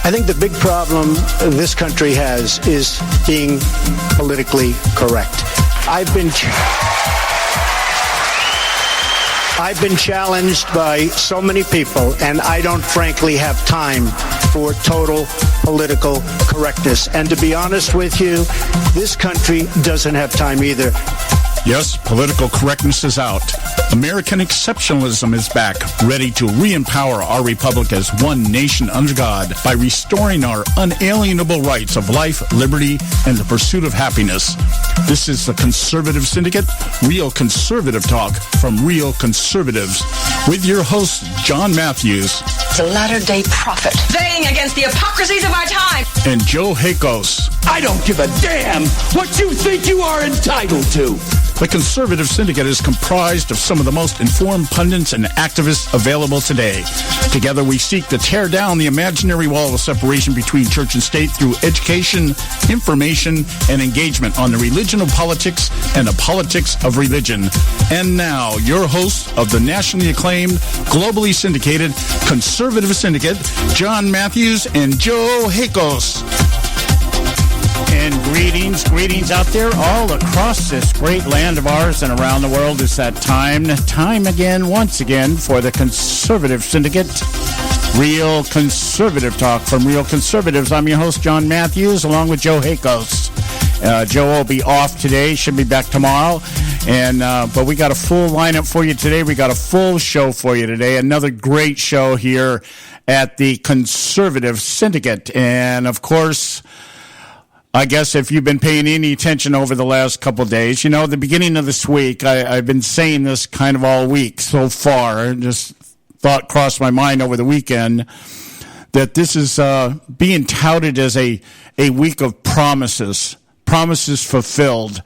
I think the big problem this country has is being politically correct. I've been challenged by so many people, and I don't frankly have time for total political correctness. And to be honest with you, this country doesn't have time either. Yes, political correctness is out. American exceptionalism is back, ready to re-empower our republic as one nation under God by restoring our unalienable rights of life, liberty, and the pursuit of happiness. This is the Conservative Syndicate, real conservative talk from real conservatives, with your host, John Matthews. The latter-day prophet, vying against the hypocrisies of our time. And Joe Hakos. I don't give a damn what you think you are entitled to. The Conservative Syndicate is comprised of some of the most informed pundits and activists available today. Together we seek to tear down the imaginary wall of separation between church and state through education, information, and engagement on the religion of politics and the politics of religion. And now, your hosts of the nationally acclaimed, globally syndicated Conservative Syndicate, John Matthews and Joe Hakos. And greetings out there all across this great land of ours and around the world. It's that time again, once again, for the Conservative Syndicate. Real conservative talk from real conservatives. I'm your host, John Matthews, along with Joe Hakos. Joe will be off today, should be back tomorrow. But we got a full lineup for you today. We got a full show for you today. Another great show here at the Conservative Syndicate. And, of course, I guess if you've been paying any attention over the last couple of days, you know, the beginning of this week, I've been saying this kind of all week so far. Just thought crossed my mind over the weekend that this is being touted as a week of promises fulfilled.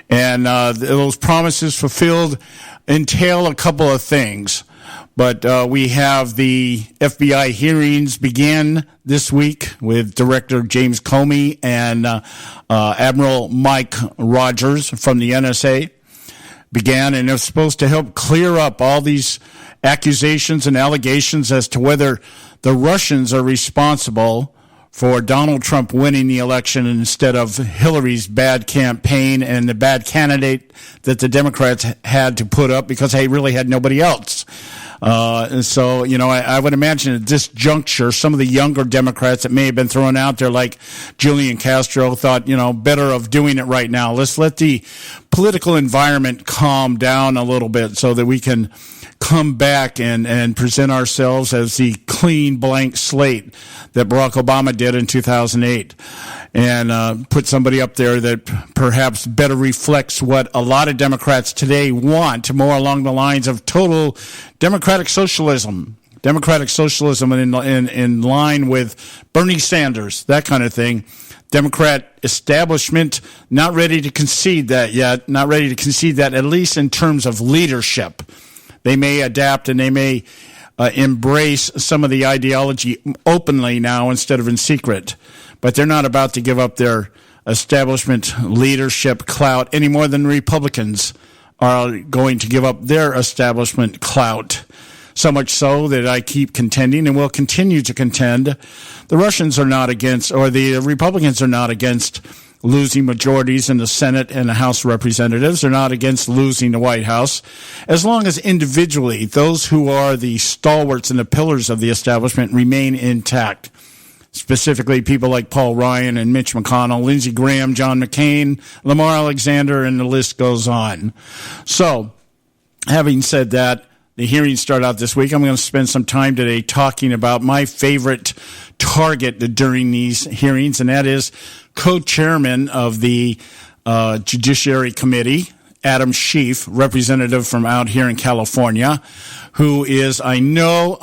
And those promises fulfilled entail a couple of things. But we have the FBI hearings began this week with Director James Comey and Admiral Mike Rogers from the NSA began, and they're supposed to help clear up all these accusations and allegations as to whether the Russians are responsible for Donald Trump winning the election instead of Hillary's bad campaign and the bad candidate that the Democrats had to put up because they really had nobody else. And so, you know, I would imagine at this juncture, some of the younger Democrats that may have been thrown out there, like Julian Castro, thought, you know, better of doing it right now. Let's let the political environment calm down a little bit so that we can come back and present ourselves as the clean blank slate that Barack Obama did in 2008. And put somebody up there that perhaps better reflects what a lot of Democrats today want, more along the lines of total democratic socialism in line with Bernie Sanders, that kind of thing. Democrat establishment not ready to concede that yet, not ready to concede that, at least in terms of leadership. They may adapt and they may embrace some of the ideology openly now instead of in secret. But they're not about to give up their establishment leadership clout any more than Republicans are going to give up their establishment clout. So much so that I keep contending and will continue to contend. The Russians are not against, or the Republicans are not against losing majorities in the Senate and the House of Representatives. They're not against losing the White House. As long as individually those who are the stalwarts and the pillars of the establishment remain intact. Specifically, people like Paul Ryan and Mitch McConnell, Lindsey Graham, John McCain, Lamar Alexander, and the list goes on. So, having said that, the hearings start out this week. I'm going to spend some time today talking about my favorite target during these hearings, and that is co-chairman of the Judiciary Committee, Adam Schiff, representative from out here in California, who is, I know,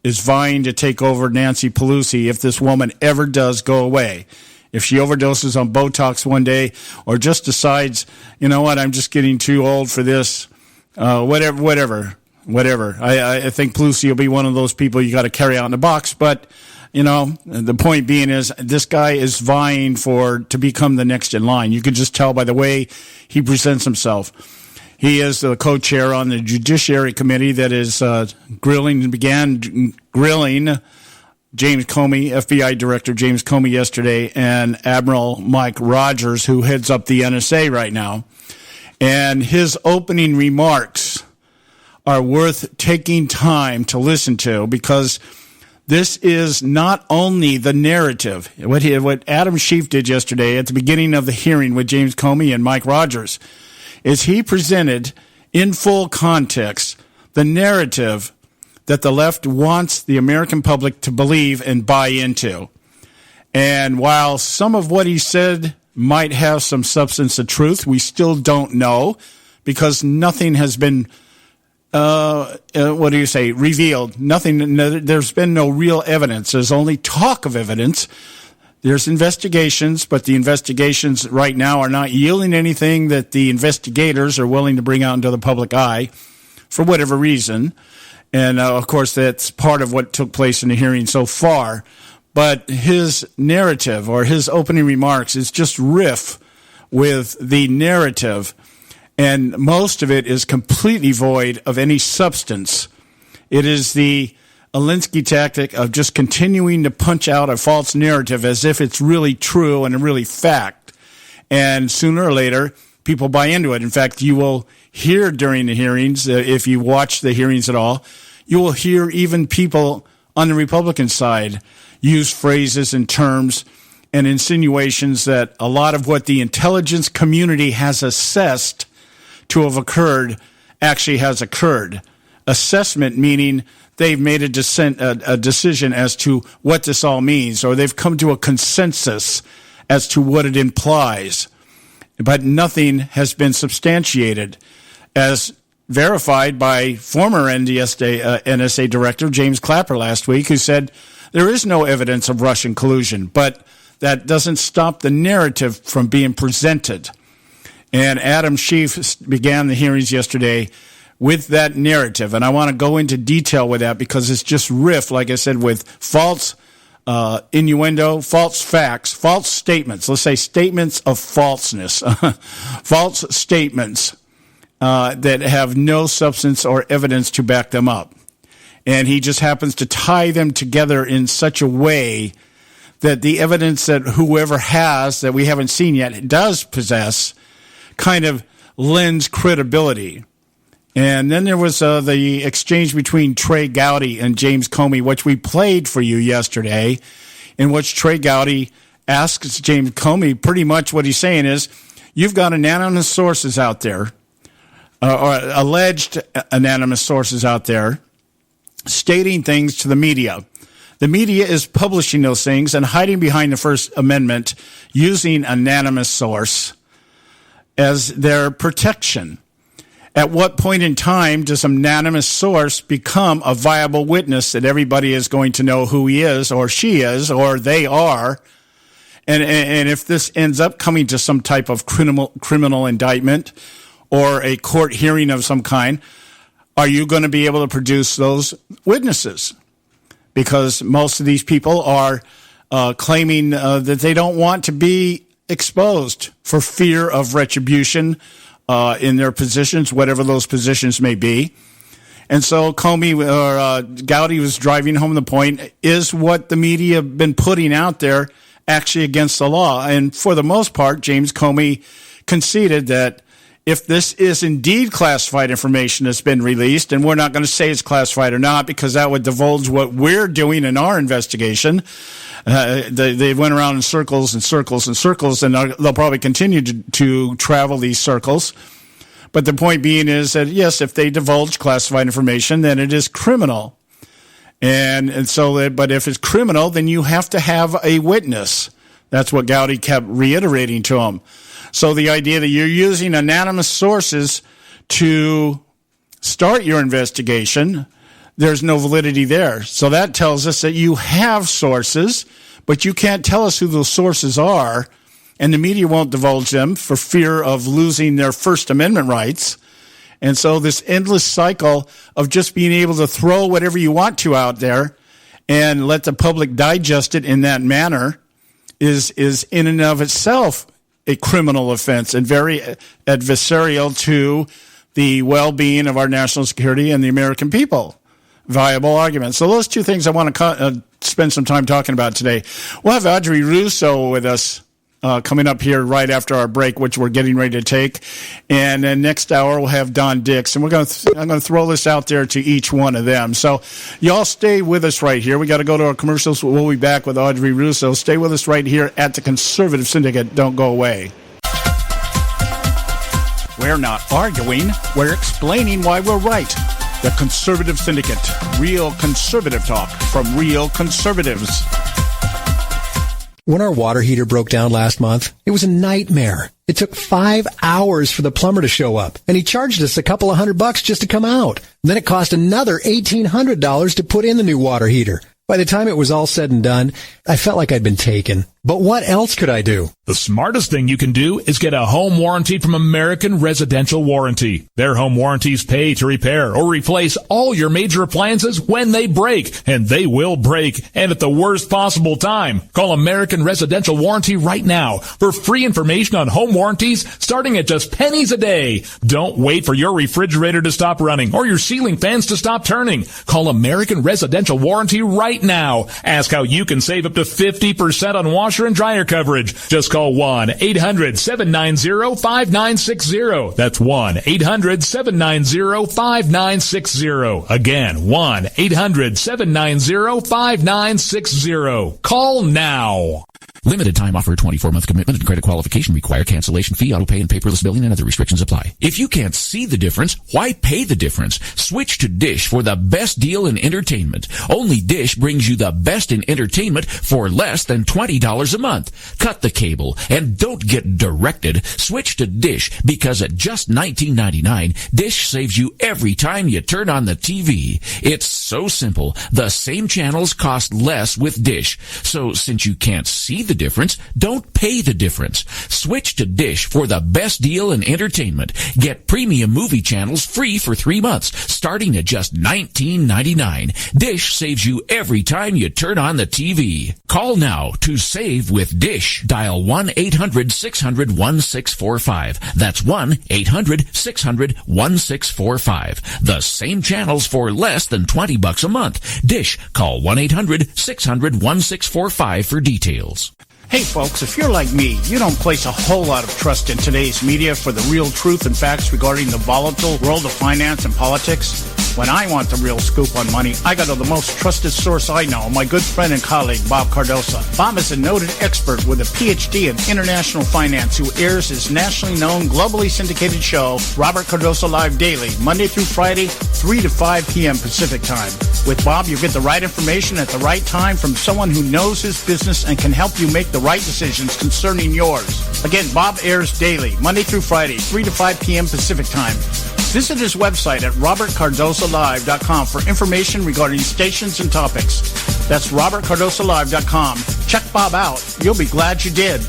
is vying to take over Nancy Pelosi if this woman ever does go away. If she overdoses on Botox one day or just decides, you know what, I'm just getting too old for this, whatever. I think Pelosi will be one of those people you got to carry out in the box. But, you know, the point being is this guy is vying to become the next in line. You can just tell by the way he presents himself. He is the co-chair on the Judiciary Committee that is began grilling James Comey, FBI Director James Comey yesterday, and Admiral Mike Rogers, who heads up the NSA right now. And his opening remarks are worth taking time to listen to, because this is not only the narrative. What Adam Schiff did yesterday at the beginning of the hearing with James Comey and Mike Rogers is he presented in full context the narrative that the left wants the American public to believe and buy into. And while some of what he said might have some substance of truth, we still don't know, because nothing has been, revealed. Nothing. There's been no real evidence. There's only talk of evidence. There's investigations, but the investigations right now are not yielding anything that the investigators are willing to bring out into the public eye for whatever reason. And, of course, that's part of what took place in the hearing so far. But his narrative, or his opening remarks, is just riff with the narrative. And most of it is completely void of any substance. It is the Alinsky tactic of just continuing to punch out a false narrative as if it's really true and really fact. And sooner or later, people buy into it. In fact, you will hear during the hearings, if you watch the hearings at all, you will hear even people on the Republican side use phrases and terms and insinuations that a lot of what the intelligence community has assessed to have occurred actually has occurred. Assessment meaning they've made a decision as to what this all means, or they've come to a consensus as to what it implies. But nothing has been substantiated, as verified by former NSA Director James Clapper last week, who said there is no evidence of Russian collusion, but that doesn't stop the narrative from being presented. And Adam Schiff began the hearings yesterday with that narrative, and I want to go into detail with that because it's just riff, like I said, with false innuendo, false facts, false statements. Let's say statements of falseness, false statements that have no substance or evidence to back them up. And he just happens to tie them together in such a way that the evidence that whoever has, that we haven't seen yet, does possess, kind of lends credibility. And then there was the exchange between Trey Gowdy and James Comey, which we played for you yesterday, in which Trey Gowdy asks James Comey, pretty much what he's saying is, you've got anonymous sources out there, or alleged anonymous sources out there, stating things to the media. The media is publishing those things and hiding behind the First Amendment, using anonymous source as their protection. At what point in time does an anonymous source become a viable witness that everybody is going to know who he is, or she is, or they are? And if this ends up coming to some type of criminal indictment or a court hearing of some kind, are you going to be able to produce those witnesses? Because most of these people are claiming that they don't want to be exposed for fear of retribution in their positions, whatever those positions may be. And so Comey or Gowdy was driving home the point, is what the media have been putting out there actually against the law? And for the most part, James Comey conceded that if this is indeed classified information that's been released, and we're not going to say it's classified or not because that would divulge what we're doing in our investigation. They went around in circles and circles and circles, and they'll probably continue to travel these circles. But the point being is that, yes, if they divulge classified information, then it is criminal. And so, but if it's criminal, then you have to have a witness. That's what Gowdy kept reiterating to him. So the idea that you're using anonymous sources to start your investigation, there's no validity there. So that tells us that you have sources, but you can't tell us who those sources are, and the media won't divulge them for fear of losing their First Amendment rights. And so this endless cycle of just being able to throw whatever you want to out there and let the public digest it in that manner is in and of itself a criminal offense and very adversarial to the well-being of our national security and the American people. viable argument. So those two things I want to spend some time talking about today. We'll have Audrey Russo with us coming up here right after our break, which we're getting ready to take. And then next hour, we'll have Don Dix. And I'm going to throw this out there to each one of them. So y'all stay with us right here. We got to go to our commercials. We'll be back with Audrey Russo. Stay with us right here at the Conservative Syndicate. Don't go away. We're not arguing. We're explaining why we're right. The Conservative Syndicate. Real conservative talk from real conservatives. When our water heater broke down last month, it was a nightmare. It took 5 hours for the plumber to show up, and he charged us a couple of $100 just to come out. And then it cost another $1,800 to put in the new water heater. By the time it was all said and done, I felt like I'd been taken. But what else could I do? The smartest thing you can do is get a home warranty from American Residential Warranty. Their home warranties pay to repair or replace all your major appliances when they break, and they will break, and at the worst possible time. Call American Residential Warranty right now for free information on home warranties starting at just pennies a day. Don't wait for your refrigerator to stop running or your ceiling fans to stop turning. Call American Residential Warranty right now. Ask how you can save up to 50% on washer and dryer coverage. Just call 1-800-790-5960. That's 1-800-790-5960. Again, 1-800-790-5960. Call now. Limited time offer, 24-month commitment and credit qualification require cancellation fee, auto pay, and paperless billing, and other restrictions apply. If you can't see the difference, why pay the difference? Switch to Dish for the best deal in entertainment. Only Dish brings you the best in entertainment for less than $20 a month. Cut the cable and don't get directed. Switch to Dish because at just $19.99, Dish saves you every time you turn on the TV. It's so simple. The same channels cost less with Dish. So since you can't see the difference, don't pay the difference. Switch to Dish for the best deal in entertainment. Get premium movie channels free for 3 months, starting at just $19.99. Dish saves you every time you turn on the TV. Call now to save with Dish. Dial 1-800-600-1645. That's 1-800-600-1645. The same channels for less than $20 a month. Dish. Call 1-800-600-1645 for details. Hey folks, if you're like me, you don't place a whole lot of trust in today's media for the real truth and facts regarding the volatile world of finance and politics. When I want the real scoop on money, I go to the most trusted source I know, my good friend and colleague, Bob Cardoso. Bob is a noted expert with a PhD in international finance who airs his nationally known, globally syndicated show, Robert Cardoso Live Daily, Monday through Friday, 3 to 5 p.m. Pacific Time. With Bob, you get the right information at the right time from someone who knows his business and can help you make the right decisions concerning yours. Again, Bob airs daily, Monday through Friday, 3 to 5 p.m. Pacific Time. Visit his website at robertcardosolive.com for information regarding stations and topics. That's robertcardosolive.com. Check Bob out. You'll be glad you did.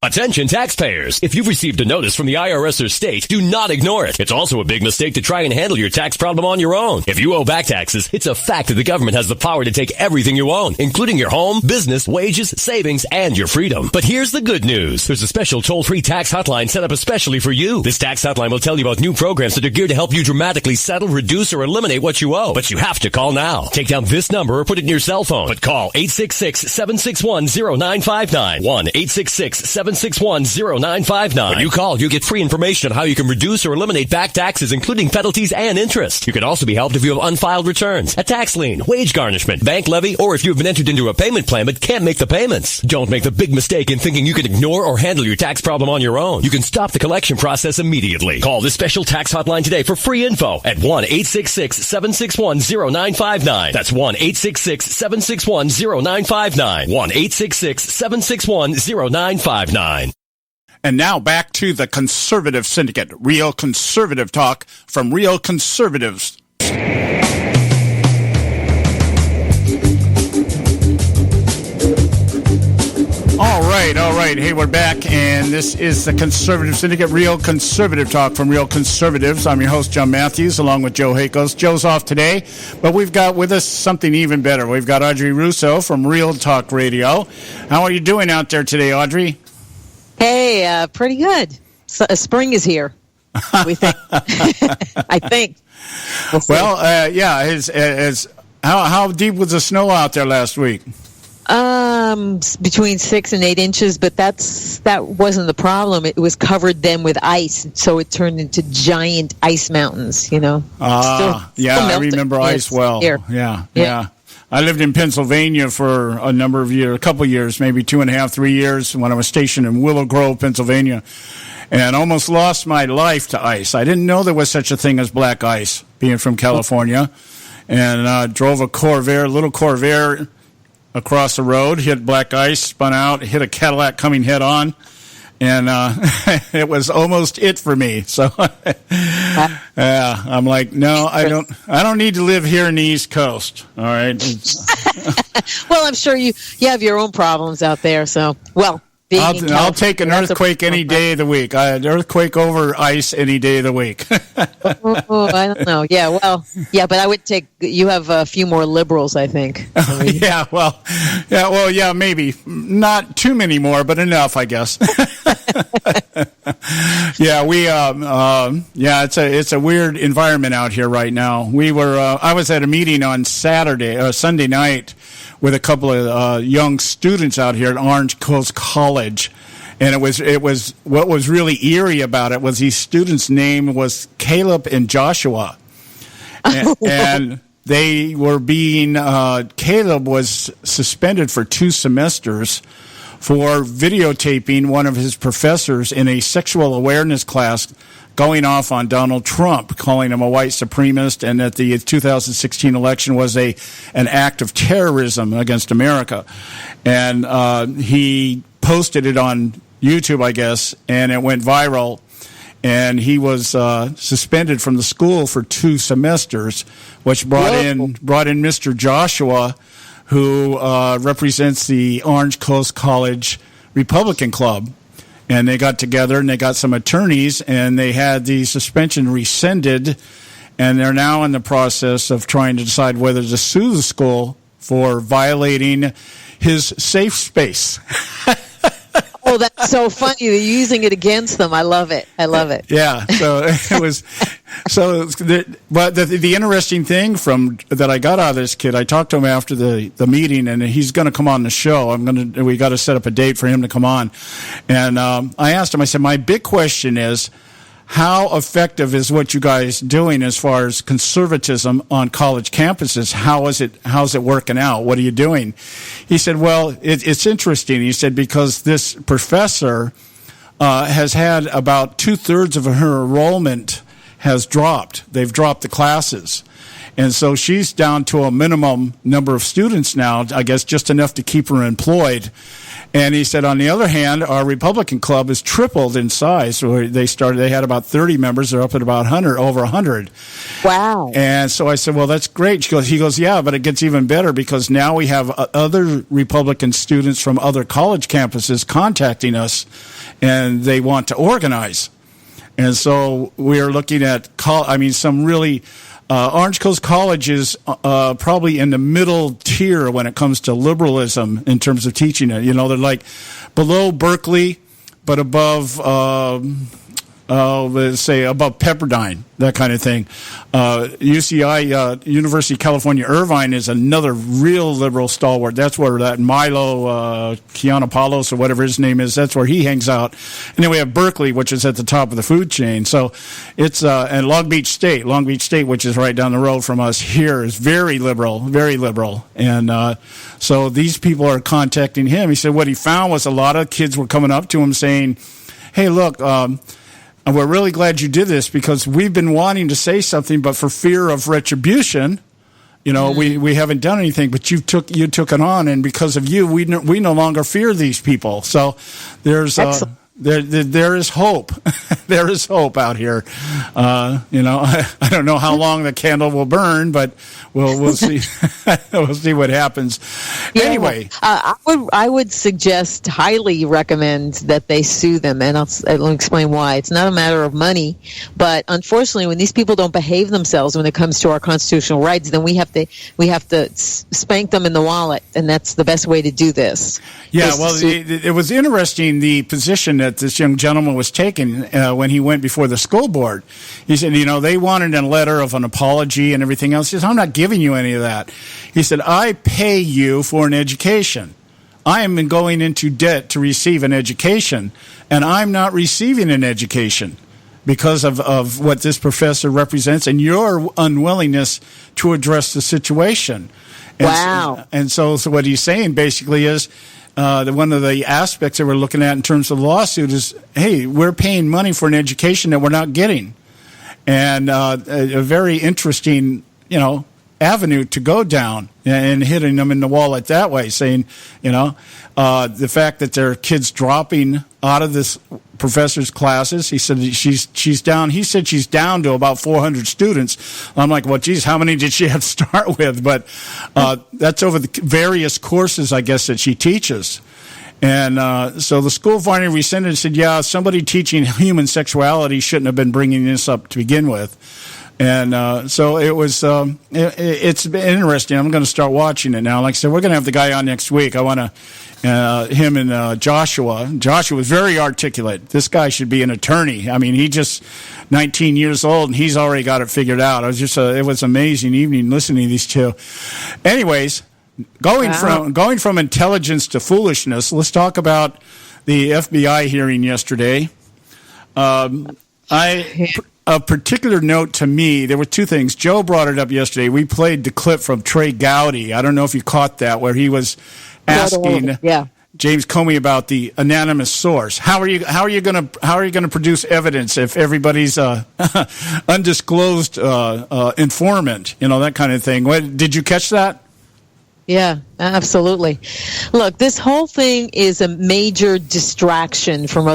Attention taxpayers. If you've received a notice from the IRS or state, do not ignore it. It's also a big mistake to try and handle your tax problem on your own. If you owe back taxes, it's a fact that the government has the power to take everything you own, including your home, business, wages, savings, and your freedom. But here's the good news. There's a special toll-free tax hotline set up especially for you. This tax hotline will tell you about new programs that are geared to help you dramatically settle, reduce, or eliminate what you owe. But you have to call now. Take down this number or put it in your cell phone. But call 866-761-0959. 1-866-761-0959. When you call, you get free information on how you can reduce or eliminate back taxes, including penalties and interest. You can also be helped if you have unfiled returns, a tax lien, wage garnishment, bank levy, or if you've been entered into a payment plan but can't make the payments. Don't make the big mistake in thinking you can ignore or handle your tax problem on your own. You can stop the collection process immediately. Call this special tax hotline today for free info at 1-866-761-0959. That's 1-866-761-0959. 1-866-761-0959. And now back to the Conservative Syndicate, real conservative talk from real conservatives. All right. Hey, we're back, and this is the Conservative Syndicate, real conservative talk from real conservatives. I'm your host, John Matthews, along with Joe Hakos. Joe's off today, but we've got with us something even better. We've got Audrey Russo from REELTalk Radio. How are you doing out there today, Audrey? Hey, pretty good. Spring is here. We think. I think. Well, how deep was the snow out there last week? Between 6 and 8 inches, but that wasn't the problem. It was covered then with ice, so it turned into giant ice mountains. Still I remember ice well. Here. Yeah. I lived in Pennsylvania for a couple years, maybe 2.5, 3 years, when I was stationed in Willow Grove, Pennsylvania, and almost lost my life to ice. I didn't know there was such a thing as black ice, being from California, and drove a little Corvair across the road, hit black ice, spun out, hit a Cadillac coming head on, and it was almost it for me. So I'm like, no, I don't need to live here in the East Coast. All right. Well, I'm sure you have your own problems out there. So, I'll take an earthquake any day of the week. An earthquake over ice any day of the week. I don't know. But I would take. You have a few more liberals, I think. Maybe not too many more, but enough, I guess. It's a weird environment out here right now. I was at a meeting on Sunday night with a couple of young students out here at Orange Coast College, and it was what was really eerie about it was these students' name was Caleb and Joshua, and they were Caleb was suspended for 2 semesters for videotaping one of his professors in a sexual awareness class going off on Donald Trump, calling him a white supremacist, and that the 2016 election was an act of terrorism against America. And he posted it on YouTube, I guess, and it went viral. And he was suspended from the school for 2 semesters, which brought in Mr. Joshua, who represents the Orange Coast College Republican Club. And they got together and they got some attorneys and they had the suspension rescinded, and they're now in the process of trying to decide whether to sue the school for violating his safe space. Oh, that's so funny. They're using it against them. I love it. Yeah. So it was. But the interesting thing that I got out of this kid, I talked to him after the meeting, and he's going to come on the show. We got to set up a date for him to come on, and I asked him. I said, my big question is, how effective is what you guys doing as far as conservatism on college campuses? How's it working out? What are you doing? He said, well, it's interesting. He said, because this professor has had about 2/3 of her enrollment has dropped. They've dropped the classes. And so she's down to a minimum number of students now, I guess just enough to keep her employed. And he said, on the other hand, our Republican club has tripled in size. So they had about 30 members. They're up at about over 100. Wow. And so I said, well, that's great. He goes, yeah, but it gets even better because now we have other Republican students from other college campuses contacting us, and they want to organize. And so we are looking at, some really Orange Coast College is probably in the middle tier when it comes to liberalism in terms of teaching it. They're like below Berkeley, but above, let's say above Pepperdine, that kind of thing. UCI, University of California, Irvine is another real liberal stalwart. That's where that Milo Kianopoulos or whatever his name is, that's where he hangs out. And then we have Berkeley, which is at the top of the food chain. So it's, and Long Beach State, which is right down the road from us here, is very liberal, very liberal. And so these people are contacting him. He said what he found was a lot of kids were coming up to him saying, hey, look, and we're really glad you did this because we've been wanting to say something, but for fear of retribution, we haven't done anything. But you took it on, and because of you, we no longer fear these people. So there's there is hope. There is hope out here. I don't know how long the candle will burn, but we'll see. We'll see what happens. Yeah, anyway, I would highly recommend that they sue them, and I'll explain why. It's not a matter of money, but unfortunately, when these people don't behave themselves when it comes to our constitutional rights, then we have to spank them in the wallet, and that's the best way to do this. Yeah, well, it was interesting the position that this young gentleman was taking when he went before the school board. He said, they wanted a letter of an apology and everything else. He says, I'm not giving you any of that. He said, I pay you for an education. I am going into debt to receive an education, and I'm not receiving an education because of what this professor represents and your unwillingness to address the situation. And wow. So what he's saying basically is that one of the aspects that we're looking at in terms of the lawsuit is, hey, we're paying money for an education that we're not getting. And a very interesting, avenue to go down and hitting them in the wallet that way, saying, the fact that there are kids dropping out of this professor's classes. He said she's down. He said she's down to about 400 students. I'm like, well, geez, how many did she have to start with? But that's over the various courses, I guess, that she teaches. And so the school finally rescinded and said, yeah, somebody teaching human sexuality shouldn't have been bringing this up to begin with. And so it was. It's been interesting. I'm going to start watching it now. Like I said, we're going to have the guy on next week. I want to him and Joshua. Joshua was very articulate. This guy should be an attorney. I mean, he just 19 years old and he's already got it figured out. It was an amazing evening listening to these two. Anyways, going from intelligence to foolishness. Let's talk about the FBI hearing yesterday. A particular note to me, there were two things. Joe brought it up yesterday. We played the clip from Trey Gowdy. I don't know if you caught that, where he was asking James Comey about the anonymous source. How are you going to produce evidence if everybody's undisclosed informant? That kind of thing. Did you catch that? Yeah, absolutely. Look, this whole thing is a major distraction from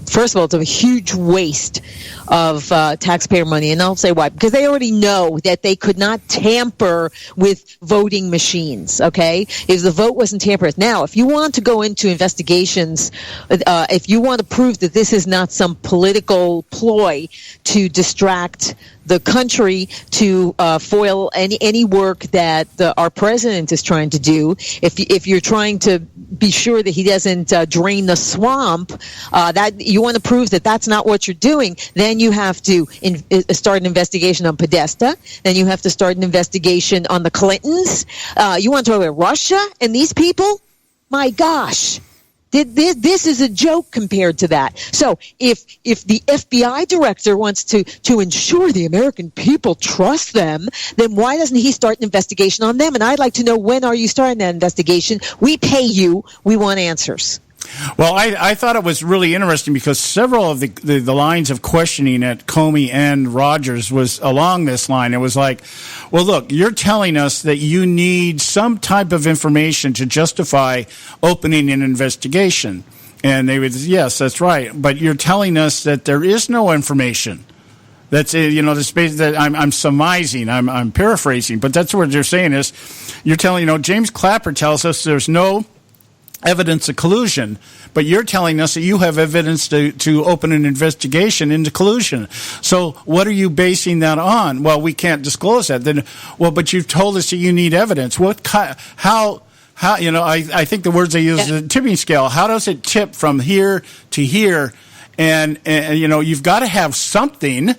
first of all, it's a huge waste of taxpayer money. And I'll say why. Because they already know that they could not tamper with voting machines, okay? If the vote wasn't tampered. Now, if you want to go into investigations, if you want to prove that this is not some political ploy to distract the country, to foil any work that our president is trying to do, if you're trying to be sure that he doesn't drain the swamp, that you want to prove that that's not what you're doing, then you have to start an investigation on Podesta. Then you have to start an investigation on the Clintons. You want to talk about Russia and these people? My gosh. This is a joke compared to that. So if the FBI director wants to ensure the American people trust them, then why doesn't he start an investigation on them? And I'd like to know, when are you starting that investigation? We pay you. We want answers. Well, I thought it was really interesting because several of the lines of questioning at Comey and Rogers was along this line. It was like, well, look, you're telling us that you need some type of information to justify opening an investigation. And they would, yes, that's right. But you're telling us that there is no information. That's the space that I'm surmising, I'm paraphrasing, but that's what they're saying is, you're telling, James Clapper tells us there's no evidence of collusion, but you're telling us that you have evidence to open an investigation into collusion. So what are you basing that on? Well, we can't disclose that. Then, but you've told us that you need evidence. How I think the words they use is a tipping scale. How does it tip from here to here? And you've got to have something.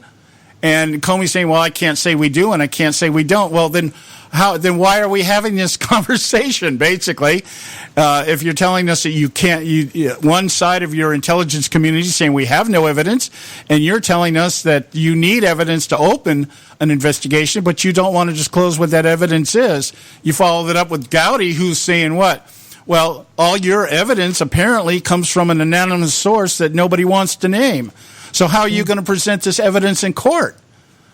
And Comey's saying, well, I can't say we do and I can't say we don't. Well, then why are we having this conversation, basically? If you're telling us that you can't, one side of your intelligence community is saying we have no evidence, and you're telling us that you need evidence to open an investigation, but you don't want to disclose what that evidence is. You followed it up with Gowdy, who's saying what? Well, all your evidence apparently comes from an anonymous source that nobody wants to name. So how are you going to present this evidence in court?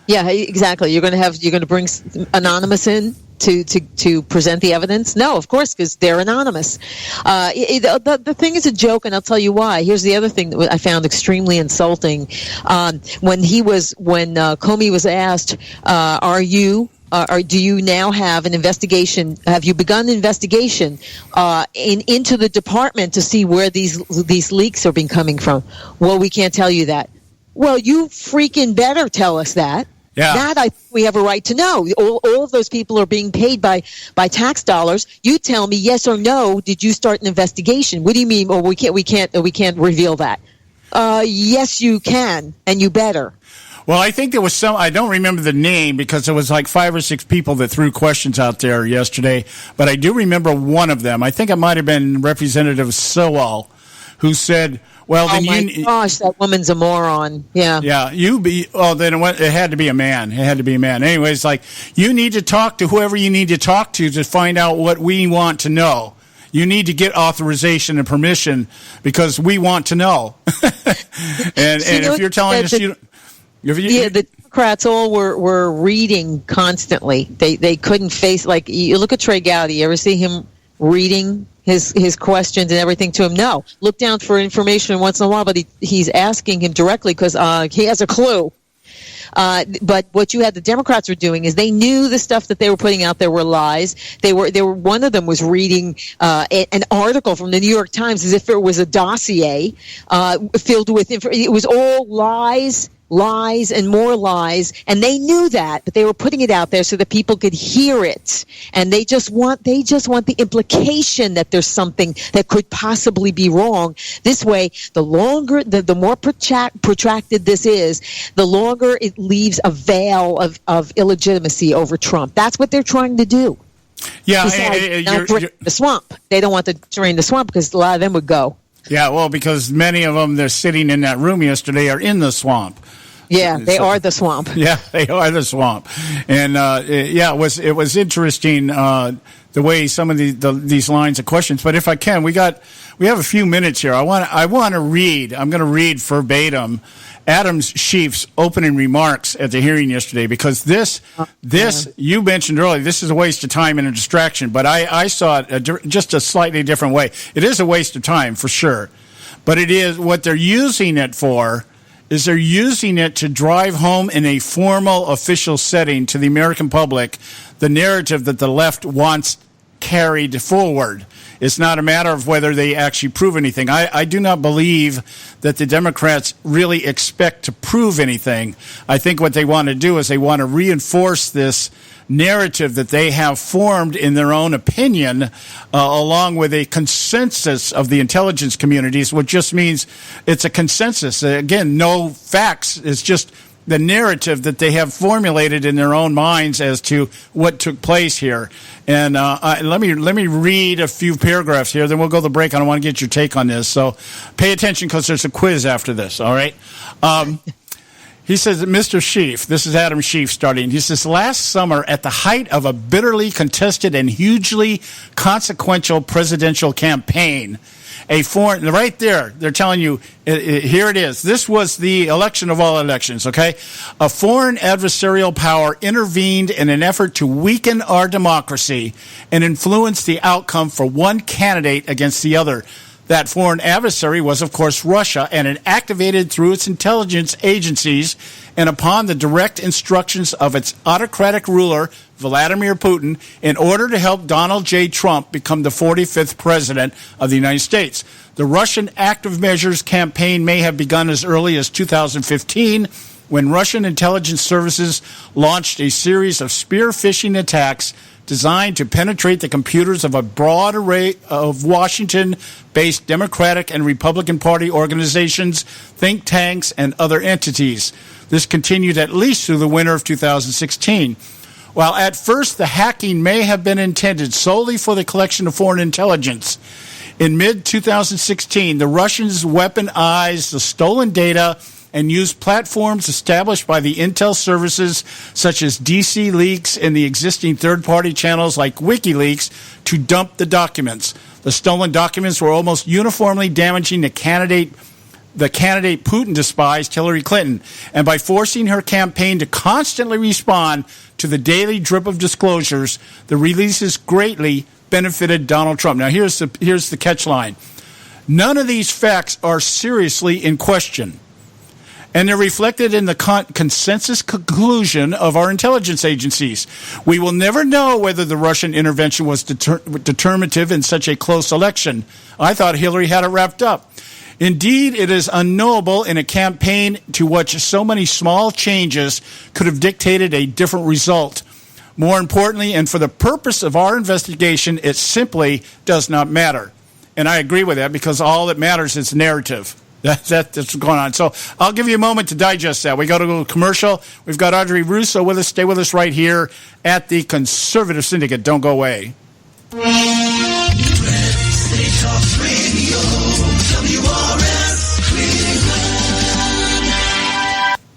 Yeah, exactly. You're going to bring anonymous in to present the evidence? No, of course, because they're anonymous. The thing is a joke, and I'll tell you why. Here's the other thing that I found extremely insulting. When Comey was asked, do you now have an investigation? Have you begun an investigation into the department to see where these leaks are being coming from? Well, we can't tell you that. Well, you freaking better tell us that. Yeah. That we have a right to know. All of those people are being paid by tax dollars. You tell me yes or no. Did you start an investigation? What do you mean? Well, we can't reveal that. Yes, you can, and you better. Well, I think there was some, I don't remember the name because there was like 5 or 6 people that threw questions out there yesterday, but I do remember one of them. I think it might have been Representative SoCal, who said, well, then gosh, that woman's a moron. Yeah. Yeah. Then it had to be a man. It had to be a man. Anyways, like, you need to talk to whoever you need to talk to find out what we want to know. You need to get authorization and permission because we want to know. and if you're telling us the Democrats all were reading constantly. They couldn't face, like, you look at Trey Gowdy. You ever see him reading his questions and everything to him? No. Look down for information once in a while, but he's asking him directly because he has a clue. But what you had the Democrats were doing is they knew the stuff that they were putting out there were lies. They were one of them was reading an article from the New York Times as if it was a dossier filled with it was all lies and more lies, and they knew that, but they were putting it out there so that people could hear it, and they just want the implication that there's something that could possibly be wrong. This way, the more protracted this is, the longer it leaves a veil of illegitimacy over Trump. That's what they're trying to do. Yeah, drain the swamp. They don't want to drain the swamp because a lot of them would go. Yeah, well, because many of them, they're sitting in that room yesterday, are in the swamp. Yeah, they are the swamp. Yeah, they are the swamp. And, it was interesting the way some of these lines of questions. But if I can, we have a few minutes here. I want to read. I'm going to read verbatim Adam Schiff's opening remarks at the hearing yesterday, because this you mentioned earlier, this is a waste of time and a distraction, but I saw it just a slightly different way. It is a waste of time for sure, but it is what they're using it for. Is they're using it to drive home in a formal official setting to the American public the narrative that the left wants carried forward. It's not a matter of whether they actually prove anything. I do not believe that the Democrats really expect to prove anything. I think what they want to do is they want to reinforce this narrative that they have formed in their own opinion, along with a consensus of the intelligence communities, which just means it's a consensus. Again, no facts. It's just the narrative that they have formulated in their own minds as to what took place here. And let me read a few paragraphs here, then we'll go to the break. I don't want to get your take on this, so pay attention because there's a quiz after this, all right? He says, Mr. Schiff, this is Adam Schiff starting. He says, last summer, at the height of a bitterly contested and hugely consequential presidential campaign, right there, they're telling you, here it is. This was the election of all elections, okay? A foreign adversarial power intervened in an effort to weaken our democracy and influence the outcome for one candidate against the other. That foreign adversary was, of course, Russia, and it activated through its intelligence agencies and upon the direct instructions of its autocratic ruler, Vladimir Putin, in order to help Donald J. Trump become the 45th president of the United States. The Russian active measures campaign may have begun as early as 2015, when Russian intelligence services launched a series of spear phishing attacks designed to penetrate the computers of a broad array of Washington-based Democratic and Republican Party organizations, think tanks, and other entities. This continued at least through the winter of 2016. While at first the hacking may have been intended solely for the collection of foreign intelligence, in mid-2016, the Russians weaponized the stolen data and used platforms established by the intel services such as DC Leaks and the existing third-party channels like WikiLeaks to dump the documents. The stolen documents were almost uniformly damaging the candidate Putin despised, Hillary Clinton, and by forcing her campaign to constantly respond to the daily drip of disclosures, the releases greatly benefited Donald Trump. Now, here's the catch line. None of these facts are seriously in question, and they're reflected in the consensus conclusion of our intelligence agencies. We will never know whether the Russian intervention was determinative in such a close election. I thought Hillary had it wrapped up. Indeed, it is unknowable in a campaign to which so many small changes could have dictated a different result. More importantly, and for the purpose of our investigation, it simply does not matter. And I agree with that, because all that matters is narrative. That's what's going on. So I'll give you a moment to digest that. We go to a commercial. We've got Audrey Russo with us. Stay with us right here at the Conservative Syndicate. Don't go away.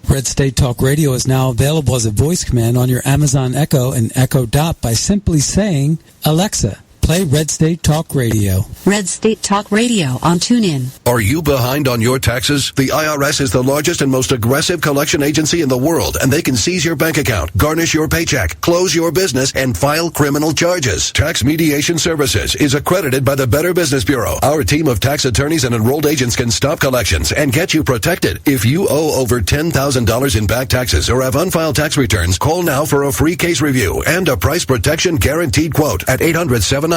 Red State Talk Radio is now available as a voice command on your Amazon Echo and Echo Dot by simply saying, Alexa, play Red State Talk Radio. Red State Talk Radio on TuneIn. Are you behind on your taxes? The IRS is the largest and most aggressive collection agency in the world, and they can seize your bank account, garnish your paycheck, close your business, and file criminal charges. Tax Mediation Services is accredited by the Better Business Bureau. Our team of tax attorneys and enrolled agents can stop collections and get you protected. If you owe over $10,000 in back taxes or have unfiled tax returns, call now for a free case review and a price protection guaranteed quote at 800-790-4294. 800-790-4294.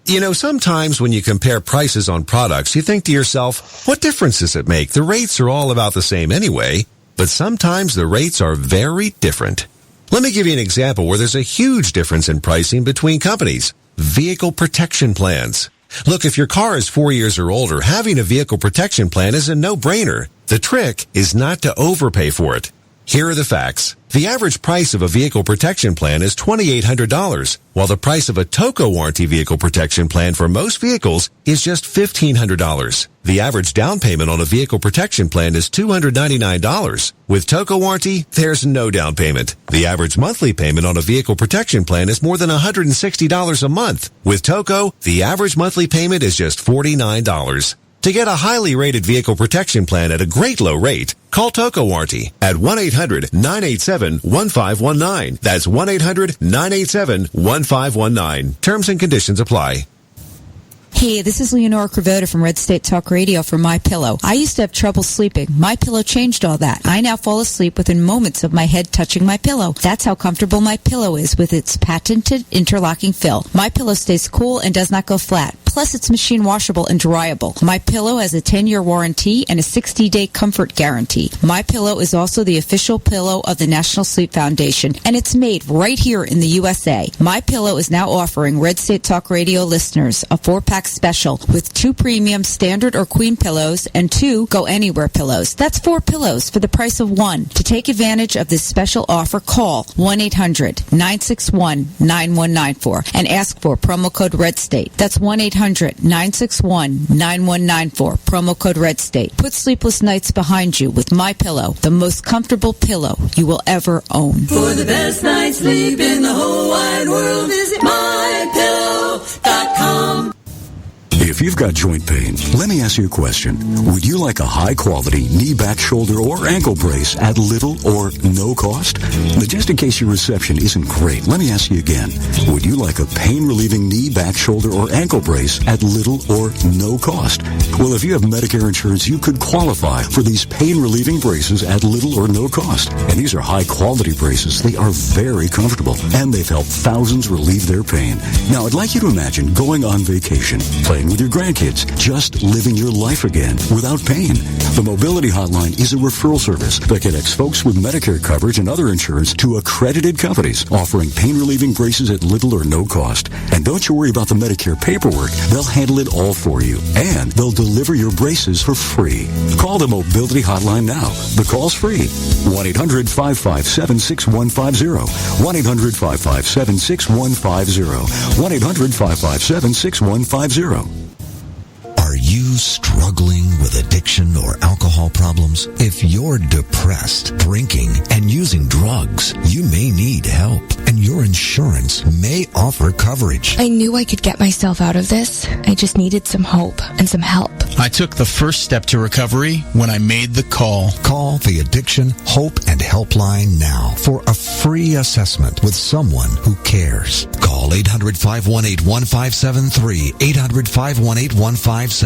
You know, sometimes when you compare prices on products, you think to yourself, what difference does it make? The rates are all about the same anyway. But sometimes the rates are very different. Let me give you an example where there's a huge difference in pricing between companies. Vehicle protection plans. Look, if your car is 4 years or older, having a vehicle protection plan is a no-brainer. The trick is not to overpay for it. Here are the facts. The average price of a vehicle protection plan is $2,800, while the price of a TOCO warranty vehicle protection plan for most vehicles is just $1,500. The average down payment on a vehicle protection plan is $299. With TOCO warranty, there's no down payment. The average monthly payment on a vehicle protection plan is more than $160 a month. With TOCO, the average monthly payment is just $49. To get a highly rated vehicle protection plan at a great low rate, call TOCO Warranty at 1-800-987-1519. That's 1-800-987-1519. Terms and conditions apply. Hey, this is Leonora Cravoda from Red State Talk Radio for MyPillow. I used to have trouble sleeping. MyPillow changed all that. I now fall asleep within moments of my head touching my pillow. That's how comfortable MyPillow is with its patented interlocking fill. MyPillow stays cool and does not go flat. Plus, it's machine washable and dryable. MyPillow has a 10-year warranty and a 60-day comfort guarantee. MyPillow is also the official pillow of the National Sleep Foundation, and it's made right here in the USA. MyPillow is now offering Red State Talk Radio listeners a 4-pack special with 2 premium standard or queen pillows and 2 go anywhere pillows. That's 4 pillows for the price of 1. To take advantage of this special offer, call 1-800-961-9194 and ask for promo code RedState. That's 1-800-961-9194, promo code RedState. Put sleepless nights behind you with MyPillow, the most comfortable pillow you will ever own. For the best night's sleep in the whole wide world, visit MyPillow.com. If you've got joint pain, let me ask you a question. Would you like a high-quality knee, back, shoulder, or ankle brace at little or no cost? But just in case your reception isn't great, let me ask you again. Would you like a pain-relieving knee, back, shoulder, or ankle brace at little or no cost? Well, if you have Medicare insurance, you could qualify for these pain-relieving braces at little or no cost. And these are high-quality braces. They are very comfortable, and they've helped thousands relieve their pain. Now, I'd like you to imagine going on vacation, playing with your grandkids, just living your life again without pain. The Mobility Hotline is a referral service that connects folks with Medicare coverage and other insurance to accredited companies offering pain-relieving braces at little or no cost. And don't you worry about the Medicare paperwork. They'll handle it all for you. And they'll deliver your braces for free. Call the Mobility Hotline now. The call's free. 1-800-557-6150. 1-800-557-6150. 1-800-557-6150. Are you struggling with addiction or alcohol problems? If you're depressed, drinking, and using drugs, you may need help, and your insurance may offer coverage. I knew I could get myself out of this. I just needed some hope and some help. I took the first step to recovery when I made the call. Call the Addiction, Hope, and Helpline now for a free assessment with someone who cares. Call 800-518-1573, 800-518-1573.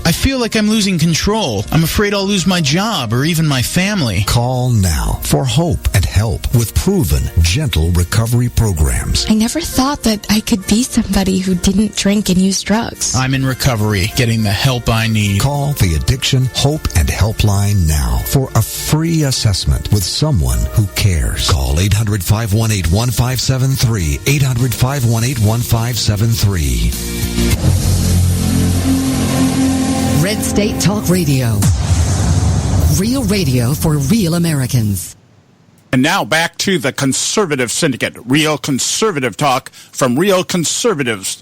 I feel like I'm losing control. I'm afraid I'll lose my job or even my family. Call now for hope and help with proven, gentle recovery programs. I never thought that I could be somebody who didn't drink and use drugs. I'm in recovery, getting the help I need. Call the Addiction, Hope, and Helpline now for a free assessment with someone who cares. Call 800-518-1573. 800-518-1573. Red State Talk Radio. Real radio for real Americans. And now back to the Conservative Syndicate. Real conservative talk from real conservatives.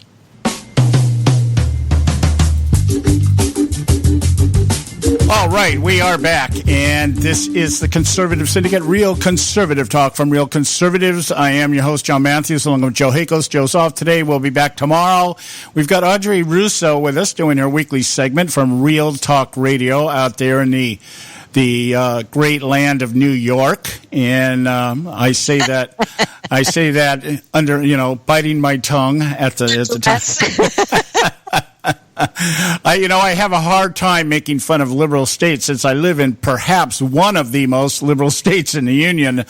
All right, we are back, and this is the Conservative Syndicate, real conservative talk from real conservatives. I am your host, John Matthews, along with Joe Hakos. Joe's off today. We'll be back tomorrow. We've got Audrey Russo with us doing her weekly segment from REELTalk Radio out there in the great land of New York. And I say that under, biting my tongue at the time. I have a hard time making fun of liberal states since I live in perhaps one of the most liberal states in the union.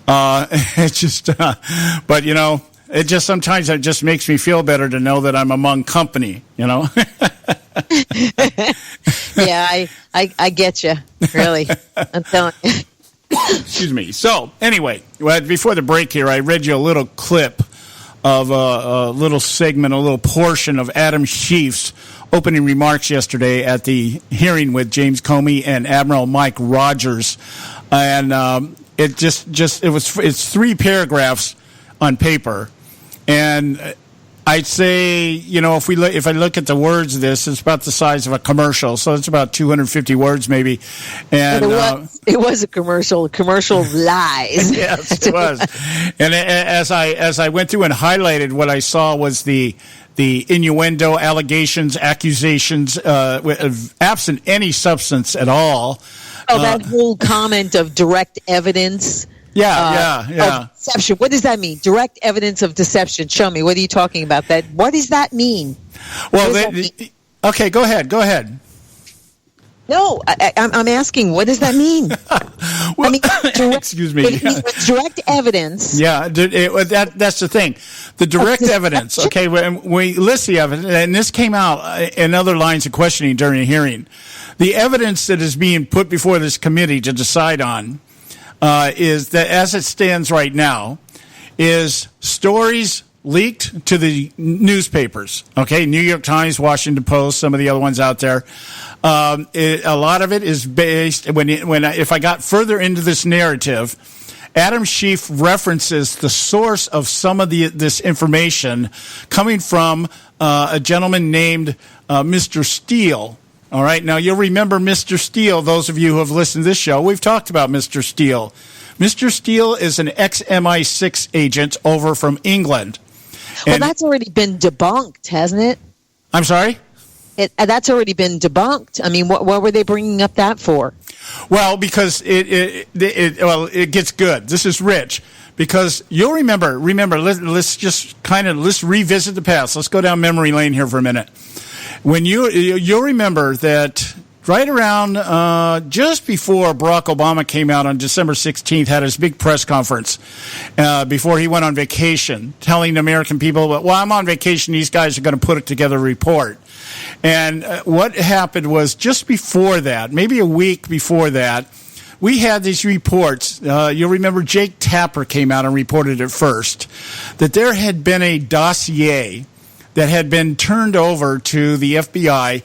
It's just, but it just sometimes it just makes me feel better to know that I'm among company. Yeah, I get you. Really, I'm telling you. Excuse me. So anyway, before the break here, I read you a little clip of a little segment, a little portion of Adam Schiff's opening remarks yesterday at the hearing with James Comey and Admiral Mike Rogers, and it's 3 paragraphs on paper, and I'd say if I look at the words of this, it's about the size of a commercial, so it's about 250 words maybe, and it was a commercial. Commercial lies. Yes, it was. And as I went through and highlighted, what I saw was the innuendo, allegations, accusations, absent any substance at all. That whole comment of direct evidence. Yeah. Of deception. What does that mean? Direct evidence of deception. Show me. What are you talking about? What does that mean? Well, okay, go ahead. No, I'm asking, what does that mean? Well, excuse me. Direct evidence. Yeah, that's the thing. The direct evidence. Okay, when we list the evidence, and this came out in other lines of questioning during a hearing. The evidence that is being put before this committee to decide on is that, as it stands right now, is stories leaked to the newspapers. Okay, New York Times, Washington Post, some of the other ones out there. A lot of it is based if I got further into this narrative, Adam Schiff references the source of some of this information coming from a gentleman named Mr. Steele. All right, now you'll remember Mr. Steele. Those of you who have listened to this show, we've talked about Mr. Steele. Mr. Steele is an ex-MI6 agent over from England. Well, that's already been debunked, hasn't it? I'm sorry? That's already been debunked. I mean, what were they bringing up that for? Well, because it gets good. This is rich. Because you'll remember, let's revisit the past. Let's go down memory lane here for a minute. When you'll remember that right around just before Barack Obama came out on December 16th, had his big press conference before he went on vacation, telling the American people, well, I'm on vacation, these guys are going to put together a report. And what happened was just before that, maybe a week before that, we had these reports. You'll remember Jake Tapper came out and reported it first, that there had been a dossier that had been turned over to the FBI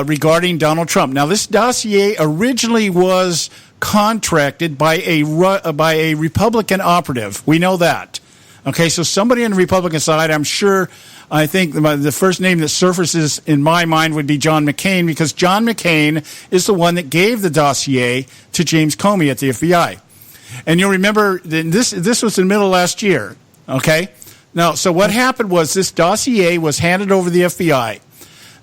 regarding Donald Trump. Now, this dossier originally was contracted by a Republican operative. We know that. Okay, so somebody on the Republican side, I think the first name that surfaces in my mind would be John McCain, because John McCain is the one that gave the dossier to James Comey at the FBI. And you'll remember this was in the middle of last year. Okay? Now, so what happened was this dossier was handed over to the FBI.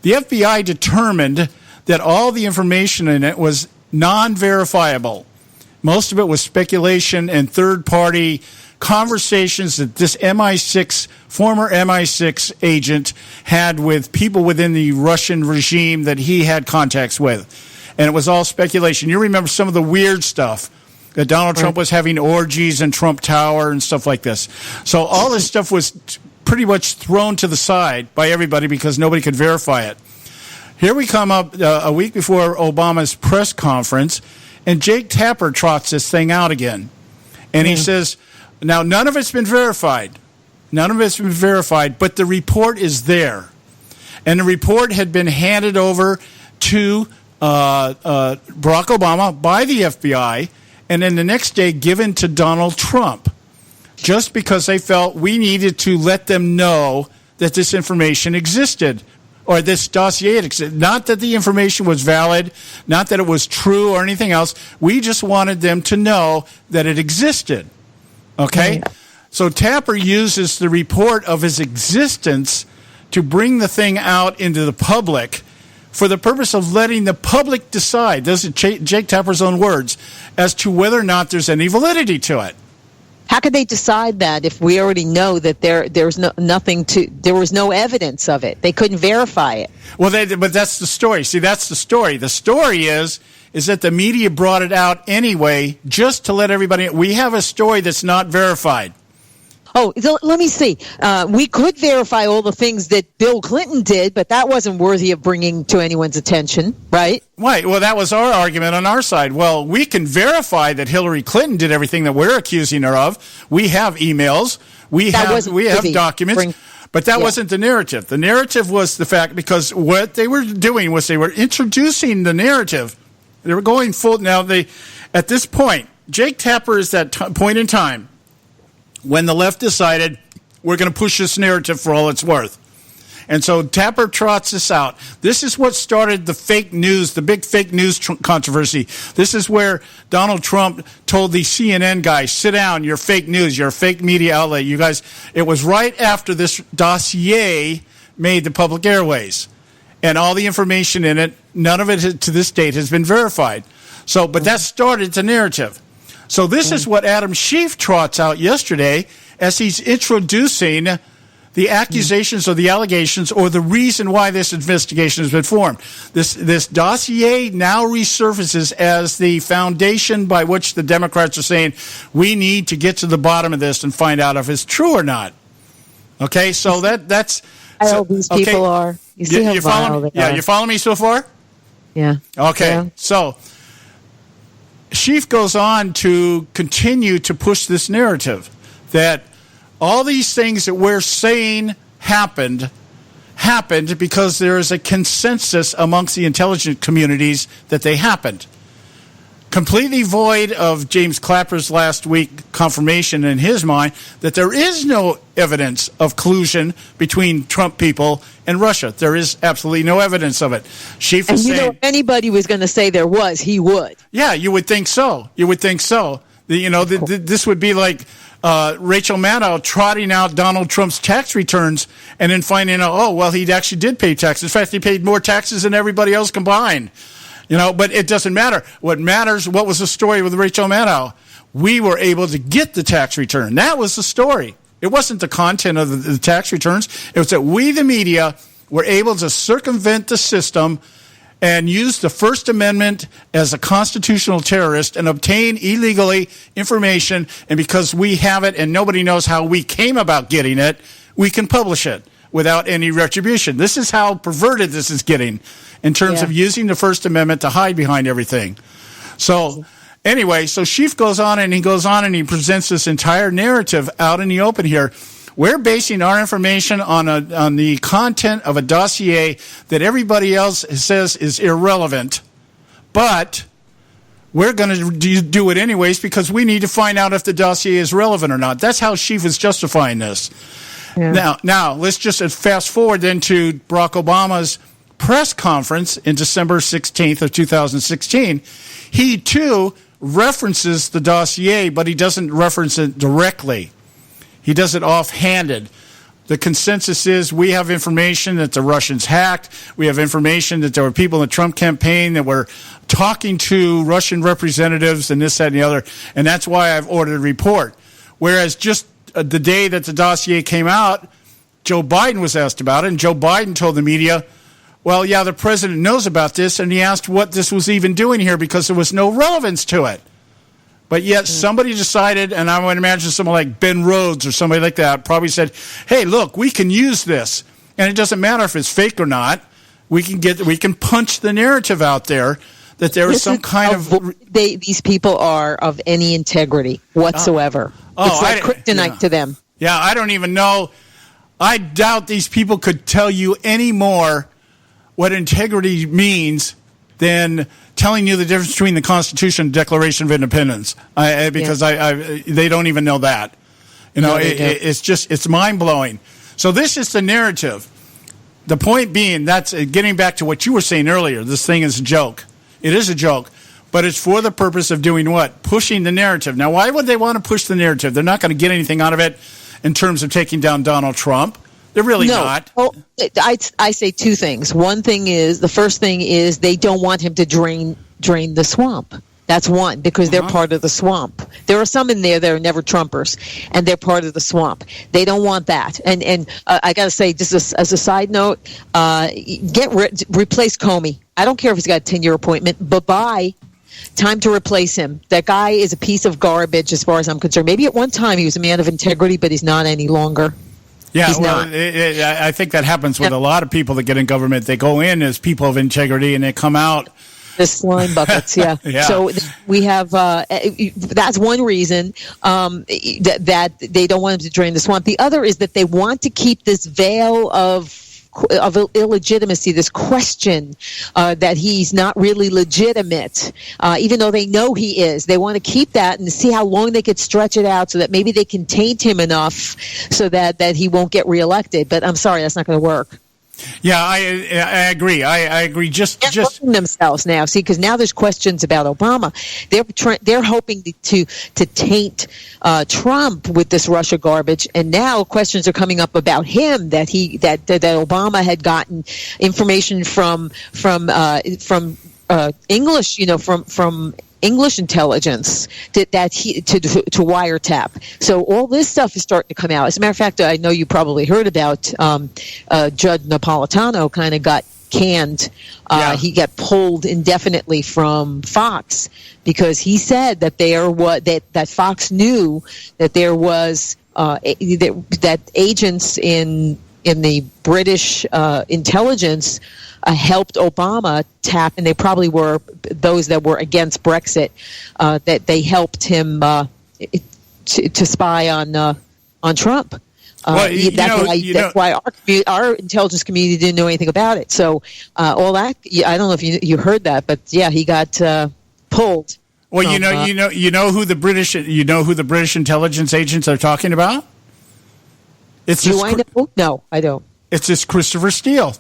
The FBI determined that all the information in it was non-verifiable. Most of it was speculation and third-party conversations that this former MI6 agent had with people within the Russian regime that he had contacts with. And it was all speculation. You remember some of the weird stuff, that Donald Trump was having orgies in Trump Tower and stuff like this. So all this stuff was pretty much thrown to the side by everybody because nobody could verify it. Here we come up a week before Obama's press conference, And Jake Tapper trots this thing out again. And he says, now, none of it's been verified. None of it's been verified, but the report is there. And the report had been handed over to Barack Obama by the FBI, and then the next day given to Donald Trump, just because they felt we needed to let them know that this information existed, or this dossier existed. Not that the information was valid, not that it was true or anything else. We just wanted them to know that it existed. Okay? So Tapper uses the report of his existence to bring the thing out into the public for the purpose of letting the public decide, this is Jake Tapper's own words, as to whether or not there's any validity to it. How could they decide that if we already know that there was no evidence of it? They couldn't verify it. Well, but that's the story. See, that's the story. The story is that the media brought it out anyway, just to let everybody. We have a story that's not verified. Oh, let me see. We could verify all the things that Bill Clinton did, but that wasn't worthy of bringing to anyone's attention, right? Right. Well, that was our argument on our side. Well, we can verify that Hillary Clinton did everything that we're accusing her of. We have emails. We have documents. But that wasn't the narrative. The narrative was the fact, because what they were doing was they were introducing the narrative. They were going full. Now, at this point, Jake Tapper is that point in time when the left decided we're going to push this narrative for all it's worth. And so Tapper trots this out. This is what started the fake news, the big fake news controversy. This is where Donald Trump told the CNN guys, sit down, you're fake news, you're a fake media outlet. You guys, it was right after this dossier made the public airways. And all the information in it, none of it to this date has been verified. So, but that started the narrative. So this is what Adam Schiff trots out yesterday as he's introducing the accusations or the allegations or the reason why this investigation has been formed. This dossier now resurfaces as the foundation by which the Democrats are saying we need to get to the bottom of this and find out if it's true or not. Okay, so that's how these people are. You see how vile they are. Yeah, you follow me so far? Yeah. Okay, yeah. So Schiff goes on to continue to push this narrative that all these things that we're saying happened because there is a consensus amongst the intelligence communities that they happened. Completely void of James Clapper's last week confirmation in his mind that there is no evidence of collusion between Trump people and Russia. There is absolutely no evidence of it. Schiff is saying, if anybody was going to say there was, he would. Yeah, you would think so. This would be like Rachel Maddow trotting out Donald Trump's tax returns and then finding out, he actually did pay taxes. In fact, he paid more taxes than everybody else combined. But it doesn't matter. What matters, what was the story with Rachel Maddow? We were able to get the tax return. That was the story. It wasn't the content of the tax returns. It was that we, the media, were able to circumvent the system and use the First Amendment as a constitutional terrorist and obtain illegally information. And because we have it and nobody knows how we came about getting it, we can publish it without any retribution. This is how perverted this is getting in terms of using the First Amendment to hide behind everything. So anyway, so Schiff goes on and he presents this entire narrative out in the open here. We're basing our information on the content of a dossier that everybody else says is irrelevant, but we're going to do it anyways because we need to find out if the dossier is relevant or not. That's how Schiff is justifying this. Yeah. Now let's just fast forward then to Barack Obama's press conference in December 16th of 2016. He too references the dossier, but he doesn't reference it directly. He does it offhanded. The consensus is we have information that the Russians hacked. We have information that there were people in the Trump campaign that were talking to Russian representatives and this, that, and the other. And that's why I've ordered a report. Whereas just the day that the dossier came out, Joe Biden was asked about it. And Joe Biden told the media, well, yeah, the president knows about this. And he asked what this was even doing here because there was no relevance to it. But yet somebody decided, and I would imagine someone like Ben Rhodes or somebody like that probably said, hey, look, we can use this. And it doesn't matter if it's fake or not. We can punch the narrative out there that there is some kind of... These people are of any integrity whatsoever. It's like kryptonite to them. Yeah, I don't even know. I doubt these people could tell you any more what integrity means than telling you the difference between the Constitution and Declaration of Independence. Because they don't even know that. You know, it's mind-blowing. So this is the narrative. The point being, that's getting back to what you were saying earlier. This thing is a joke. It is a joke. But it's for the purpose of doing what? Pushing the narrative. Now, why would they want to push the narrative? They're not going to get anything out of it in terms of taking down Donald Trump. They're really not. Well, I say two things. The first thing is they don't want him to drain the swamp. That's one, because they're part of the swamp. There are some in there that are never Trumpers, and they're part of the swamp. They don't want that. And I got to say, just as a side note, replace Comey. I don't care if he's got a 10-year appointment, but time to replace him. That guy is a piece of garbage as far as I'm concerned. Maybe at one time he was a man of integrity, but he's not any longer. Yeah, I think that happens with a lot of people that get in government. They go in as people of integrity, and they come out the slime buckets. Yeah. So we have that's one reason that they don't want him to drain the swamp. The other is that they want to keep this veil of illegitimacy, this question that he's not really legitimate, even though they know he is. They want to keep that and see how long they could stretch it out so that maybe they can taint him enough so that he won't get reelected. But I'm sorry, that's not going to work. Yeah, I agree. I agree. Just themselves now. See, because now there's questions about Obama. They're hoping to taint Trump with this Russia garbage, and now questions are coming up about him that Obama had gotten information from English, from English intelligence to wiretap. So all this stuff is starting to come out. As a matter of fact, I know you probably heard about Judge Napolitano kind of got canned. He got pulled indefinitely from Fox because he said that that Fox knew that there was that agents in the British intelligence helped Obama tap, and they probably were those that were against Brexit, that they helped him to spy on Trump. That's why our intelligence community didn't know anything about it. So all that, I don't know if you heard that, but yeah, he got pulled. Well, you know who the British intelligence agents are talking about? Do I know? No, I don't. It's this Christopher Steele.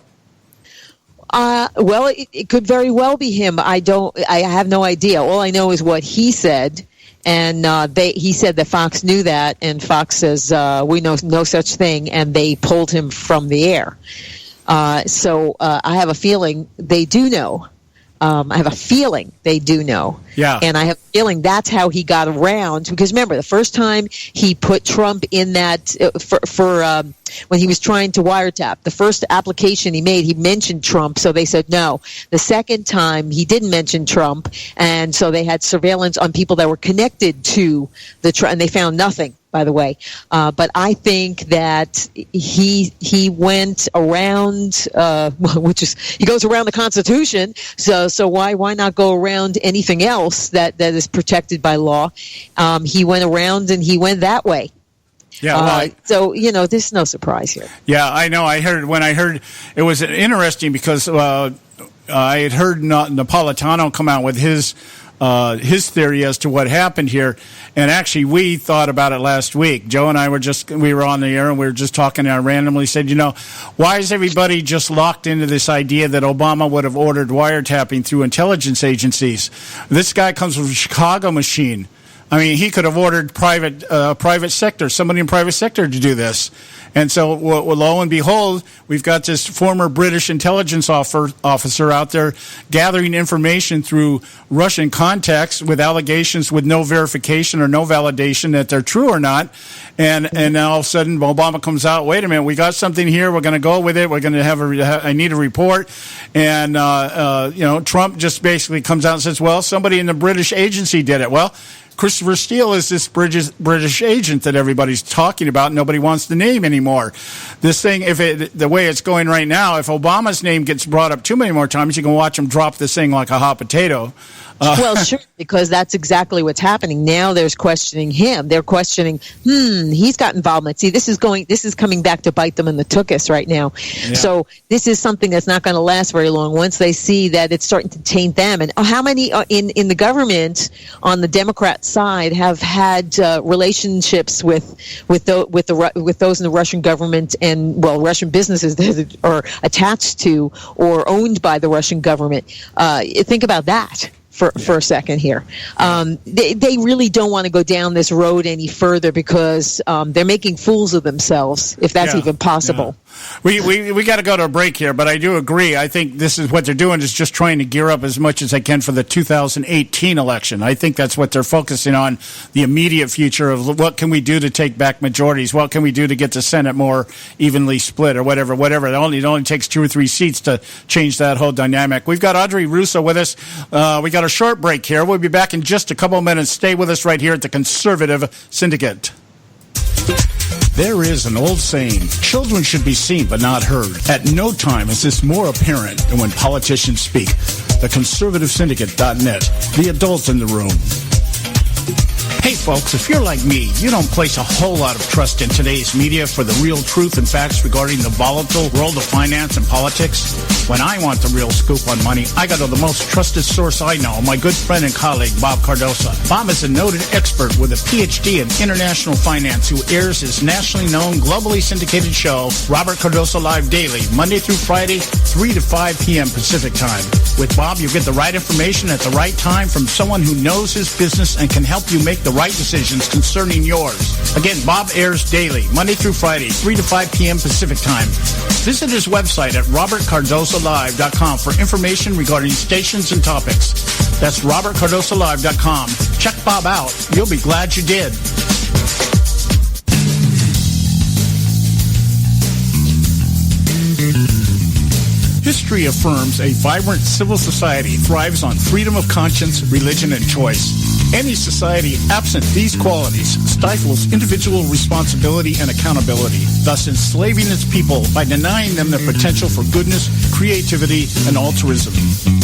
Well, it could very well be him. I have no idea. All I know is what he said, and he said that Fox knew that, and Fox says we know no such thing, and they pulled him from the air. So I have a feeling they do know. I have a feeling they do know. Yeah. And I have a feeling that's how he got around. Because remember, the first time he put Trump in that when he was trying to wiretap, the first application he made, he mentioned Trump, so they said no. The second time, he didn't mention Trump, and so they had surveillance on people that were connected to and they found nothing, by the way. But I think that he went around, he goes around the Constitution, so why not go around anything else that is protected by law? He went around and he went that way. Yeah, so there's no surprise here. Yeah, I know. I heard it was interesting because I had heard Napolitano come out with his theory as to what happened here, and actually we thought about it last week. Joe and I we were on the air and we were just talking, and I randomly said, why is everybody just locked into this idea that Obama would have ordered wiretapping through intelligence agencies? This guy comes from the Chicago machine. I mean, he could have ordered somebody in private sector to do this. And so, lo and behold, we've got this former British intelligence officer out there gathering information through Russian contacts with allegations with no verification or no validation that they're true or not. And then all of a sudden, Obama comes out, wait a minute, we got something here, we're going to go with it, we're going to I need a report. And, Trump just basically comes out and says, well, somebody in the British agency did it. Well, Christopher Steele is this British agent that everybody's talking about. Nobody wants to name anymore. This thing, the way it's going right now, if Obama's name gets brought up too many more times, you can watch him drop this thing like a hot potato. Well, sure, because that's exactly what's happening. Now there's questioning him. They're questioning, he's got involvement. See, this is coming back to bite them in the tuchus right now. Yeah. So this is something that's not going to last very long once they see that it's starting to taint them. And how many in the government on the Democrat side have had relationships with those in the Russian government and, well, Russian businesses that are attached to or owned by the Russian government? Think about that. For a second here. They really don't want to go down this road any further because they're making fools of themselves, if that's even possible. Yeah. We got to go to a break here, but I do agree. I think this is what they're doing is just trying to gear up as much as they can for the 2018 election. I think that's what they're focusing on, the immediate future of what can we do to take back majorities, what can we do to get the Senate more evenly split or whatever. It only takes 2 or 3 seats to change that whole dynamic. We've got Audrey Russo with us. We got a short break here. We'll be back in just a couple of minutes. Stay with us right here at the Conservative Syndicate. There is an old saying, children should be seen but not heard. At no time is this more apparent than when politicians speak. TheConservativeSyndicate.net, the adults in the room. Hey folks, if you're like me, you don't place a whole lot of trust in today's media for the real truth and facts regarding the volatile world of finance and politics. When I want the real scoop on money, I go to the most trusted source I know, my good friend and colleague, Bob Cardoso. Bob is a noted expert with a PhD in international finance who airs his nationally known, globally syndicated show, Robert Cardoso Live Daily, Monday through Friday, 3 to 5 p.m. Pacific Time. With Bob, you get the right information at the right time from someone who knows his business and can help you make the right decisions concerning yours. Again, Bob airs daily, Monday through Friday, 3 to 5 p.m. Pacific Time. Visit his website at robertcardosolive.com for information regarding stations and topics. That's robertcardosolive.com. Check Bob out. You'll be glad you did. History affirms a vibrant civil society thrives on freedom of conscience, religion, and choice. Any society absent these qualities stifles individual responsibility and accountability, thus enslaving its people by denying them the potential for goodness, creativity, and altruism.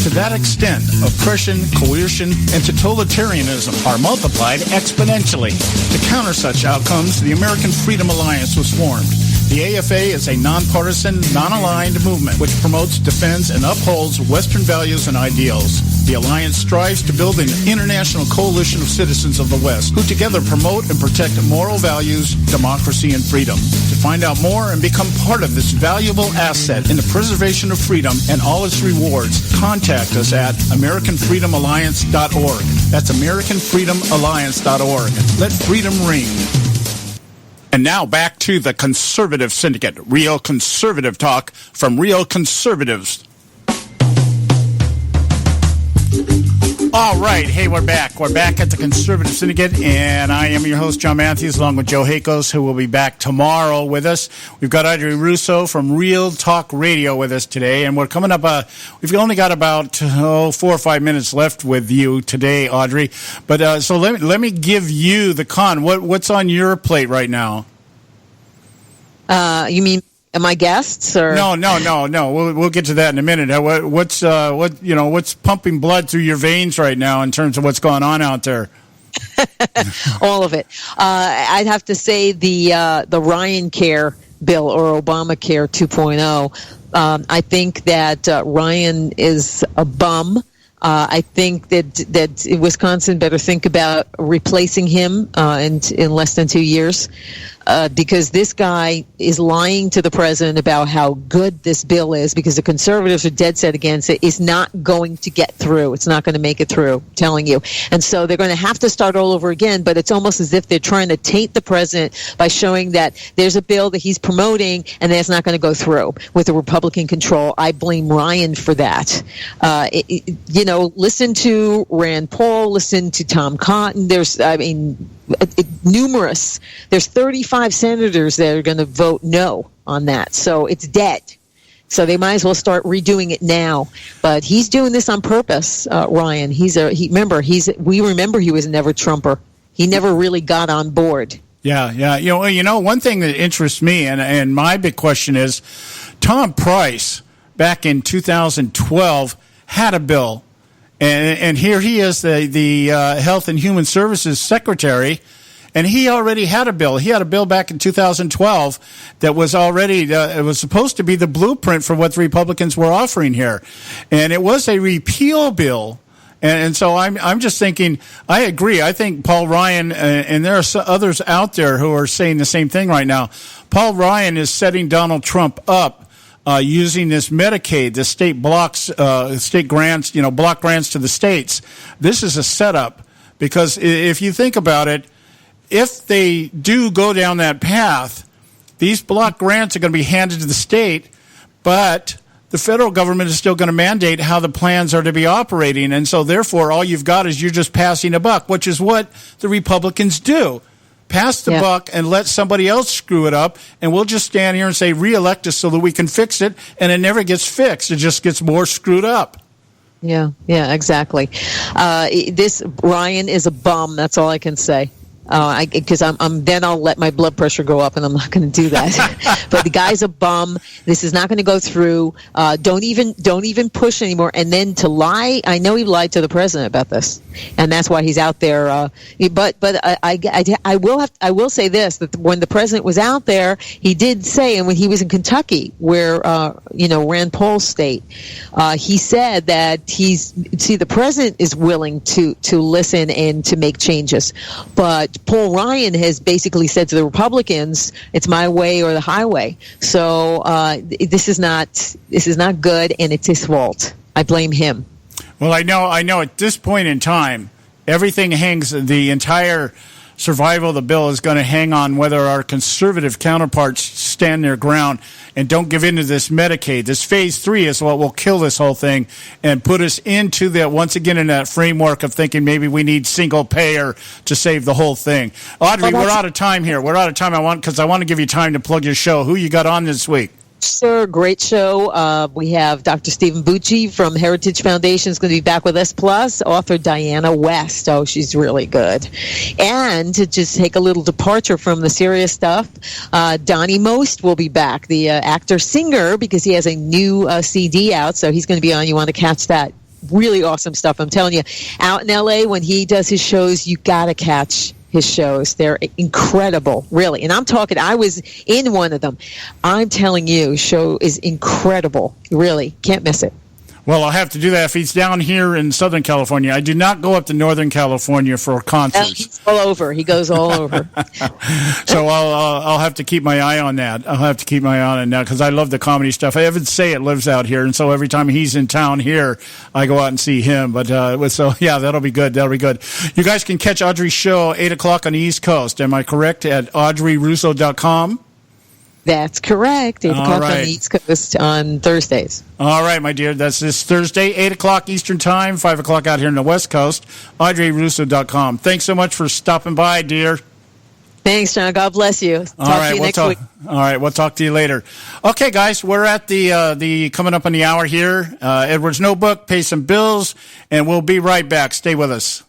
To that extent, oppression, coercion, and totalitarianism are multiplied exponentially. To counter such outcomes, the American Freedom Alliance was formed. The AFA is a nonpartisan, non-aligned movement which promotes, defends, and upholds Western values and ideals. The Alliance strives to build an international coalition of citizens of the West who together promote and protect moral values, democracy, and freedom. To find out more and become part of this valuable asset in the preservation of freedom and all its rewards, contact us at AmericanFreedomAlliance.org. That's AmericanFreedomAlliance.org. Let freedom ring. And now back to the Conservative Syndicate, real conservative talk from real conservatives. All right. Hey, we're back. We're back at the Conservative Syndicate, and I am your host, John Matthews, along with Joe Hakos, who will be back tomorrow with us. We've got Audrey Russo from REELTalk Radio with us today, and we're coming up, we've only got about 4 or 5 minutes left with you today, Audrey. But so let me give you the con. What's on your plate right now? You mean my guests, or no? We'll get to that in a minute. What's pumping blood through your veins right now in terms of what's going on out there? All of it. I'd have to say the Ryan Care bill, or Obamacare 2.0. I think that Ryan is a bum. I think that Wisconsin better think about replacing him in less than 2 years. Because this guy is lying to the president about how good this bill is, because the conservatives are dead set against it. Is not going to get through. It's not going to make it through, I'm telling you. And so they're going to have to start all over again, but it's almost as if they're trying to taint the president by showing that there's a bill that he's promoting and that's not going to go through with the Republican control. I blame Ryan for that. Listen to Rand Paul, listen to Tom Cotton. There's 35 senators that are going to vote no on that. So it's dead. So they might as well start redoing it now. But he's doing this on purpose, Ryan. We remember he was never Trumper. He never really got on board. Yeah. You know, one thing that interests me, and my big question is, Tom Price back in 2012 had a bill, and here he is, the Health and Human Services Secretary, and he already had a bill. He had a bill back in 2012 that was already it was supposed to be the blueprint for what the Republicans were offering here, and it was a repeal bill. And so I'm just thinking, I agree. I think Paul Ryan, and there are others out there who are saying the same thing right now. Paul Ryan is setting Donald Trump up using this Medicaid, the state grants, block grants to the states. This is a setup because if you think about it, if they do go down that path, these block grants are going to be handed to the state, but the federal government is still going to mandate how the plans are to be operating. And so, therefore, all you've got is you're just passing a buck, which is what the Republicans do. Pass the buck and let somebody else screw it up, and we'll just stand here and say, re-elect us so that we can fix it, and it never gets fixed. It just gets more screwed up. Yeah, exactly. This Ryan is a bum. That's all I can say. Because then I'll let my blood pressure go up, and I'm not going to do that. But the guy's a bum. This is not going to go through. Don't even push anymore. And then to lie, I know he lied to the president about this, and that's why he's out there. But I will say this: that when the president was out there, he did say, and when he was in Kentucky, where Rand Paul's state, he said that the president is willing to listen and to make changes, but Paul Ryan has basically said to the Republicans, "It's my way or the highway." So this is not good, and it's his fault. I blame him. Well, I know. At this point in time, everything hangs. The entire survival of the bill is going to hang on whether our conservative counterparts stand their ground and don't give in to this Medicaid. This phase 3 is what will kill this whole thing and put us into that, once again, in that framework of thinking maybe we need single payer to save the whole thing. Audrey, we're out of time here. We're out of time. I want to give you time to plug your show. Who you got on this week? Sir, great show. We have Dr. Stephen Bucci from Heritage Foundation is going to be back with us, plus author Diana West. Oh, she's really good. And to just take a little departure from the serious stuff, Donnie Most will be back, the actor-singer, because he has a new CD out, so he's going to be on. You want to catch that. Really awesome stuff, I'm telling you. Out in L.A., when he does his shows, you got to catch his shows. They're incredible, really. And I'm talking, I was in one of them. I'm telling you, show is incredible. Really, can't miss it. Well, I'll have to do that if he's down here in Southern California. I do not go up to Northern California for concerts. He's all over. He goes all over. So I'll have to keep my eye on that. I'll have to keep my eye on that because I love the comedy stuff. Evan Sayet lives out here, and so every time he's in town here, I go out and see him. But so yeah, that'll be good. That'll be good. You guys can catch Audrey's show 8 o'clock on the East Coast. Am I correct? At audreyrusso.com. That's correct. 8 o'clock on the East Coast on Thursdays. All right, my dear. That's this Thursday, 8 o'clock Eastern Time, 5 o'clock out here on the West Coast. AudreyRusso.com. Thanks so much for stopping by, dear. Thanks, John. God bless you. Talk to you next week. All right, we'll talk to you later. Okay, guys, we're at the coming up on the hour here. Edward's Notebook, pay some bills, and we'll be right back. Stay with us.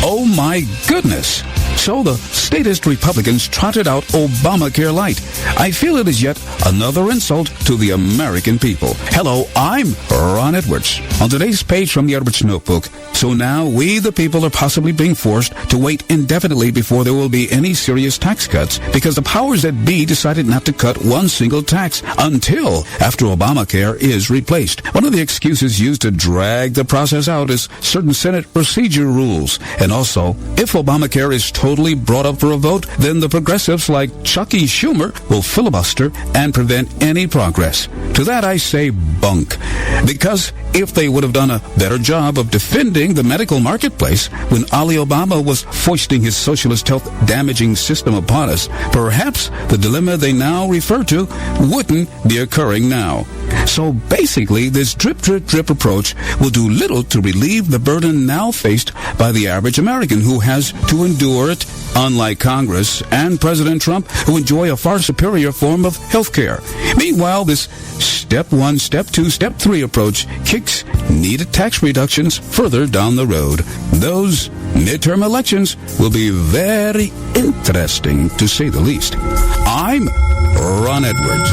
Oh, my goodness. So the statist Republicans trotted out Obamacare Light. I feel it is yet another insult to the American people. Hello, I'm Ron Edwards. On today's page from the Edwards Notebook, so now we the people are possibly being forced to wait indefinitely before there will be any serious tax cuts because the powers that be decided not to cut one single tax until after Obamacare is replaced. One of the excuses used to drag the process out is certain Senate procedure rules. And also, if Obamacare is totally brought up for a vote, then the progressives like Chucky Schumer will filibuster and prevent any progress. To that I say bunk. Because if they would have done a better job of defending the medical marketplace when Ali Obama was foisting his socialist health-damaging system upon us, perhaps the dilemma they now refer to wouldn't be occurring now. So basically, this drip-drip-drip approach will do little to relieve the burden now faced by the average American who has to endure But unlike Congress and President Trump, who enjoy a far superior form of health care. Meanwhile, this Step 1, Step 2, Step 3 approach kicks needed tax reductions further down the road. Those midterm elections will be very interesting, to say the least. I'm Ron Edwards.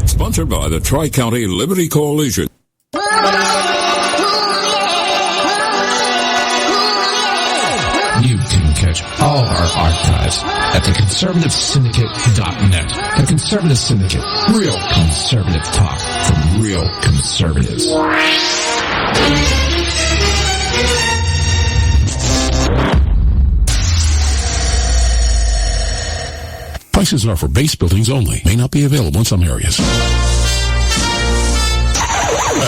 Sponsored by the Tri-County Liberty Coalition. You can catch all our archives at theconservativesyndicate.net. The Conservative Syndicate. Real conservative talk from real conservatives. Prices are for base buildings only. May not be available in some areas.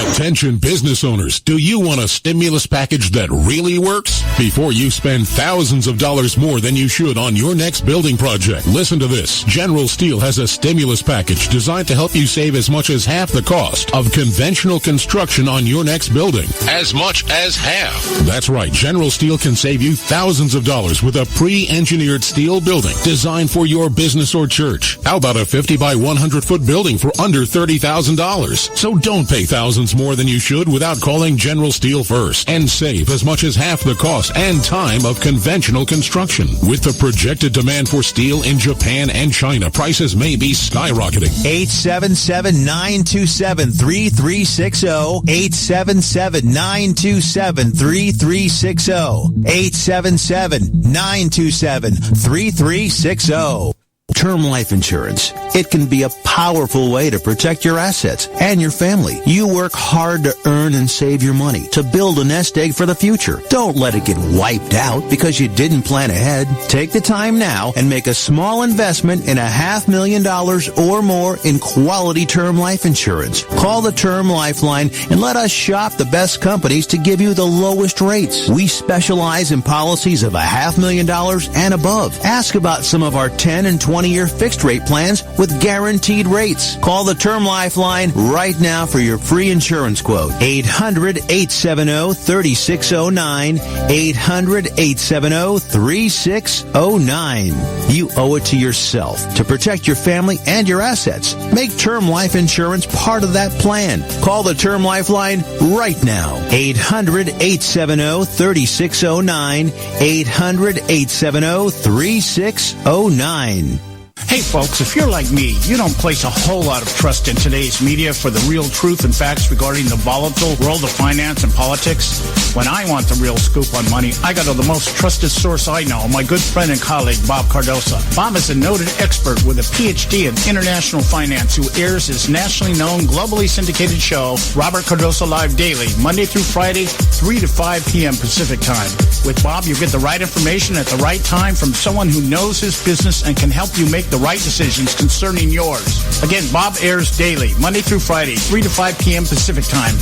Attention business owners, do you want a stimulus package that really works? Before you spend thousands of dollars more than you should on your next building project, listen to this. General Steel has a stimulus package designed to help you save as much as half the cost of conventional construction on your next building. As much as half. That's right, General Steel can save you thousands of dollars with a pre-engineered steel building designed for your business or church. How about a 50 by 100 foot building for under $30,000? So don't pay thousands more than you should without calling General Steel first and save as much as half the cost and time of conventional construction. With the projected demand for steel in Japan and China, prices may be skyrocketing. 877-927-3360. 877-927-3360. 877-927-3360. Term life insurance. It can be a powerful way to protect your assets and your family. You work hard to earn and save your money to build a nest egg for the future. Don't let it get wiped out because you didn't plan ahead. Take the time now and make a small investment in $500,000 or more in quality term life insurance. Call the Term Lifeline and let us shop the best companies to give you the lowest rates. We specialize in policies of $500,000 and above. Ask about some of our 10 and 20-year fixed-rate plans with guaranteed rates. Call the Term Lifeline right now for your free insurance quote. 800-870-3609. 800-870-3609. You owe it to yourself to protect your family and your assets. Make term life insurance part of that plan. Call the Term Lifeline right now. 800-870-3609. 800-870-3609. Hey folks, if you're like me, you don't place a whole lot of trust in today's media for the real truth and facts regarding the volatile world of finance and politics. When I want the real scoop on money, I go to the most trusted source I know, my good friend and colleague, Bob Cardoso. Bob is a noted expert with a PhD in international finance who airs his nationally known, globally syndicated show, Robert Cardoso Live Daily, Monday through Friday, 3 to 5 p.m. Pacific Time. With Bob, you get the right information at the right time from someone who knows his business and can help you make the right decisions concerning yours. Again, Bob airs daily, Monday through Friday, 3 to 5 p.m. Pacific Time.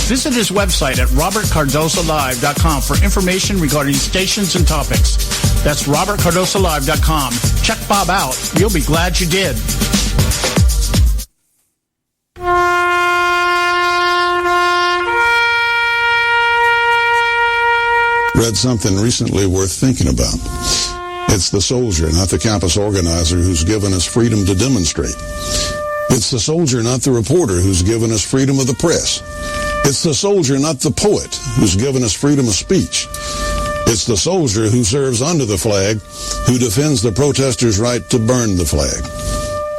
Visit his website at robertcardosolive.com for information regarding stations and topics. That's robertcardosolive.com. Check Bob out. You'll be glad you did. Read something recently worth thinking about. It's the soldier, not the campus organizer, who's given us freedom to demonstrate. It's the soldier, not the reporter, who's given us freedom of the press. It's the soldier, not the poet, who's given us freedom of speech. It's the soldier who serves under the flag, who defends the protesters' right to burn the flag.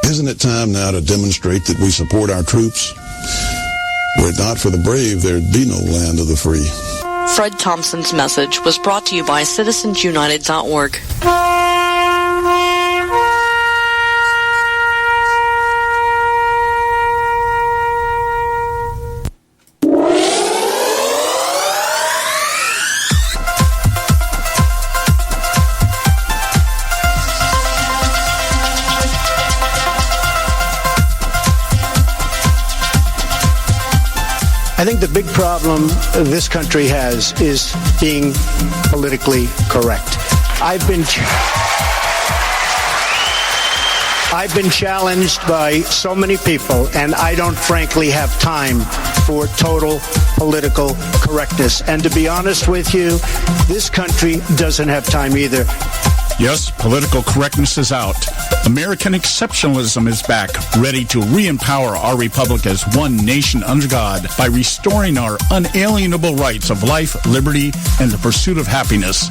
Isn't it time now to demonstrate that we support our troops? Were it not for the brave, there'd be no land of the free. Fred Thompson's message was brought to you by citizensunited.org. I think the big problem this country has is being politically correct. I've been challenged by so many people, and I don't frankly have time for total political correctness. And to be honest with you, this country doesn't have time either. Yes, political correctness is out. American exceptionalism is back, ready to re-empower our republic as one nation under God by restoring our unalienable rights of life, liberty, and the pursuit of happiness.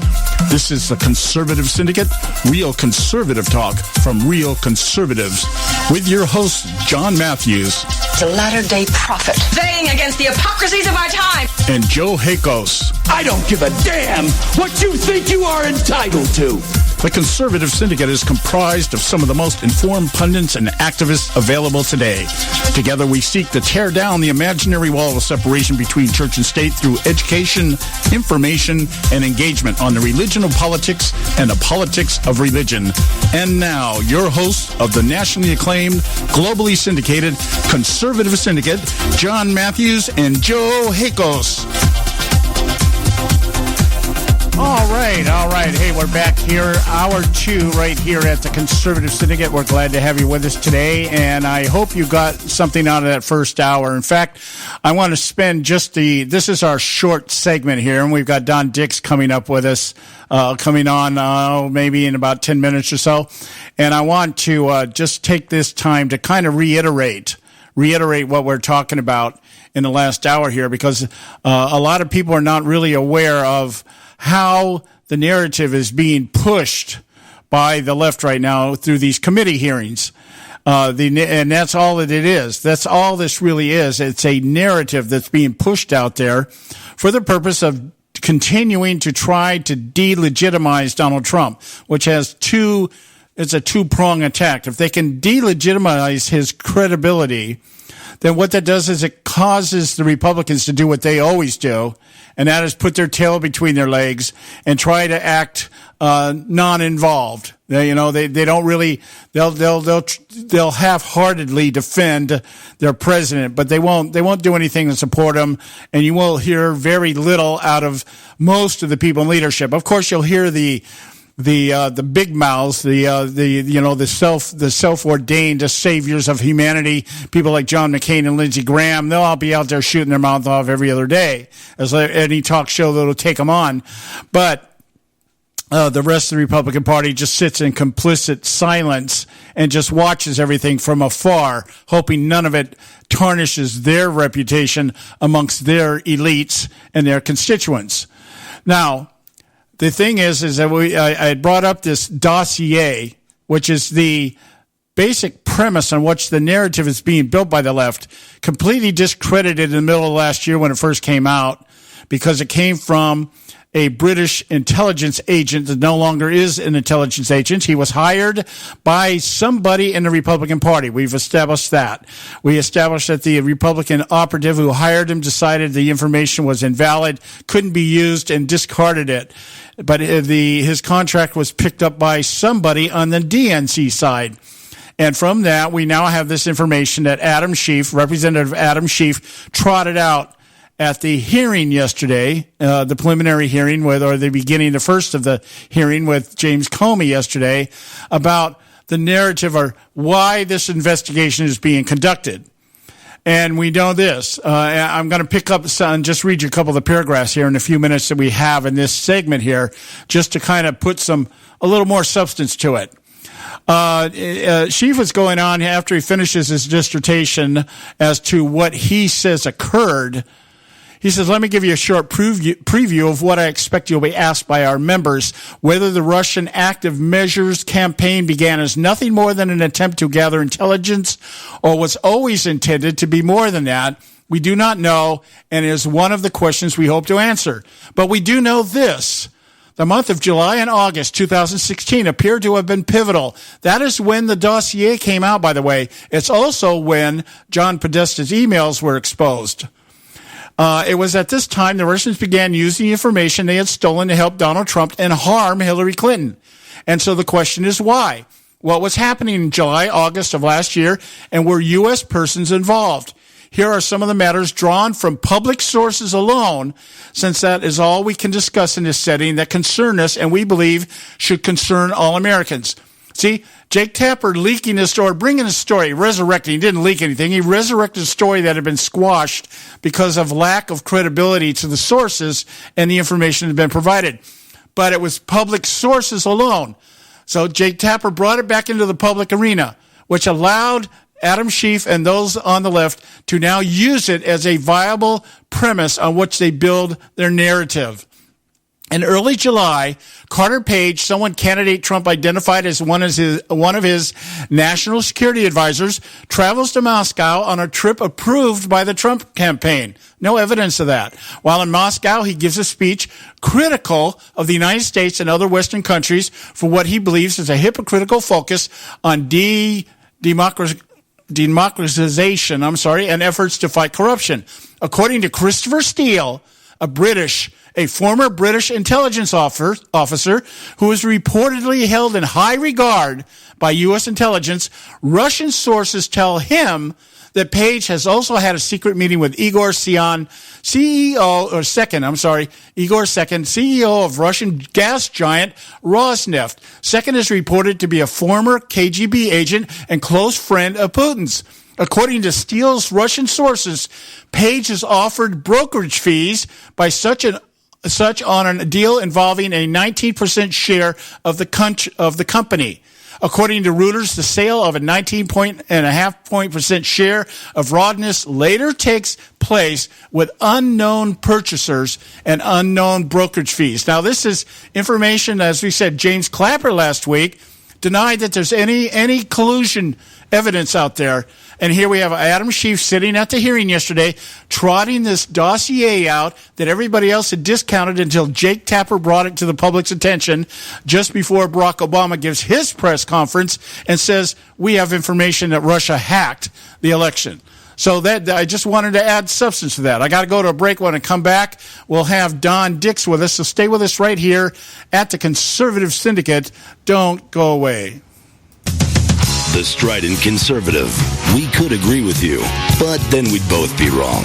This is the Conservative Syndicate, real conservative talk from real conservatives, with your host, John Matthews. The latter-day prophet, saying against the hypocrisies of our time. And Joe Hakos. I don't give a damn what you think you are entitled to. The Conservative Syndicate is comprised of some of the most informed pundits and activists available today. Together we seek to tear down the imaginary wall of separation between church and state through education, information, and engagement on the religion of politics and the politics of religion. And now, your hosts of the nationally acclaimed, globally syndicated Conservative Syndicate, John Matthews and Joe Hakos. All right. Hey, we're back here, hour 2, right here at the Conservative Syndicate. We're glad to have you with us today, and I hope you got something out of that first hour. In fact, I want to spend this is our short segment here, and we've got Don Dix coming up with us, coming on maybe in about 10 minutes or so. And I want to just take this time to kind of reiterate what we're talking about in the last hour here, because a lot of people are not really aware of how the narrative is being pushed by the left right now through these committee hearings. And that's all that it is. That's all this really is. It's a narrative that's being pushed out there for the purpose of continuing to try to delegitimize Donald Trump, which has it's a two-prong attack. If they can delegitimize his credibility, then what that does is it causes the Republicans to do what they always do, and that is put their tail between their legs and try to act non-involved. They don't really, they'll half-heartedly defend their president, but they won't do anything to support him, and you will hear very little out of most of the people in leadership. Of course, you'll hear the big mouths, the self-ordained saviors of humanity, people like John McCain and Lindsey Graham. They'll all be out there shooting their mouth off every other day, as any talk show that'll take them on. But the rest of the Republican Party just sits in complicit silence and just watches everything from afar, hoping none of it tarnishes their reputation amongst their elites and their constituents. Now, the thing is that I had brought up this dossier, which is the basic premise on which the narrative is being built by the left, completely discredited in the middle of last year when it first came out, because it came from a British intelligence agent that no longer is an intelligence agent. He was hired by somebody in the Republican Party. We've established that. We established that the Republican operative who hired him decided the information was invalid, couldn't be used, and discarded it. But his contract was picked up by somebody on the DNC side. And from that, we now have this information that Adam Schiff, Representative Adam Schiff, trotted out at the hearing yesterday, the preliminary hearing the first of the hearing with James Comey yesterday, about the narrative or why this investigation is being conducted. And we know this. I'm going to pick up and just read you a couple of the paragraphs here in the few minutes that we have in this segment here, just to kind of put a little more substance to it. Schiff was going on after he finishes his dissertation as to what he says occurred. He says, let me give you a short preview of what I expect you'll be asked by our members. Whether the Russian active measures campaign began as nothing more than an attempt to gather intelligence or was always intended to be more than that, we do not know, and is one of the questions we hope to answer. But we do know this. The month of July and August 2016 appear to have been pivotal. That is when the dossier came out, by the way. It's also when John Podesta's emails were exposed. It was at this time the Russians began using the information they had stolen to help Donald Trump and harm Hillary Clinton. And so the question is why? What was happening in July, August of last year, and were U.S. persons involved? Here are some of the matters drawn from public sources alone, since that is all we can discuss in this setting that concern us and we believe should concern all Americans. See, Jake Tapper leaking his story, bringing his story, resurrecting. He didn't leak anything. He resurrected a story that had been squashed because of lack of credibility to the sources and the information that had been provided. But it was public sources alone. So Jake Tapper brought it back into the public arena, which allowed Adam Schiff and those on the left to now use it as a viable premise on which they build their narrative. In early July, Carter Page, someone candidate Trump identified as one of his national security advisors, travels to Moscow on a trip approved by the Trump campaign. No evidence of that. While in Moscow, he gives a speech critical of the United States and other Western countries for what he believes is a hypocritical focus on democratization, and efforts to fight corruption. According to Christopher Steele, a former British intelligence officer who is reportedly held in high regard by U.S. intelligence, Russian sources tell him that Page has also had a secret meeting with Igor Second, CEO of Russian gas giant Rosneft. Second is reported to be a former KGB agent and close friend of Putin's. According to Steele's Russian sources, Page has offered brokerage fees by such on a deal involving a 19% share of the company. According to Reuters, the sale of a 19.5% share of Rosneft later takes place with unknown purchasers and unknown brokerage fees. Now, this is information, as we said, James Clapper last week denied that there's any collusion evidence out there. And here we have Adam Schiff sitting at the hearing yesterday, trotting this dossier out that everybody else had discounted until Jake Tapper brought it to the public's attention just before Barack Obama gives his press conference and says, we have information that Russia hacked the election. So that I just wanted to add substance to that. I got to go to a break. When I come back, we'll have Don Dix with us. So stay with us right here at the Conservative Syndicate. Don't go away. The Strident Conservative. We could agree with you, but then we'd both be wrong.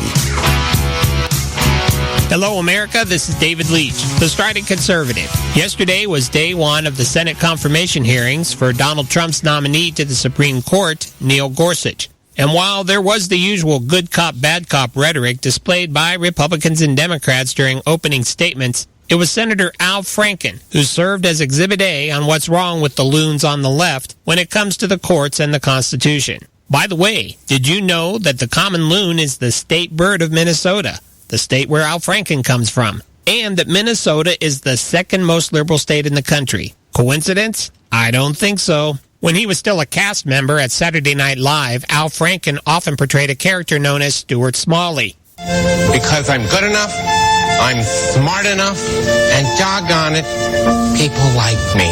Hello, America. This is David Leach, the Strident Conservative. Yesterday was day one of the Senate confirmation hearings for Donald Trump's nominee to the Supreme Court, Neil Gorsuch. And while there was the usual good cop, bad cop rhetoric displayed by Republicans and Democrats during opening statements, it was Senator Al Franken who served as Exhibit A on what's wrong with the loons on the left when it comes to the courts and the Constitution. By the way, did you know that the common loon is the state bird of Minnesota, the state where Al Franken comes from, and that Minnesota is the second most liberal state in the country? Coincidence? I don't think so. When he was still a cast member at Saturday Night Live, Al Franken often portrayed a character known as Stuart Smalley. Because I'm good enough, I'm smart enough, and doggone it, people like me.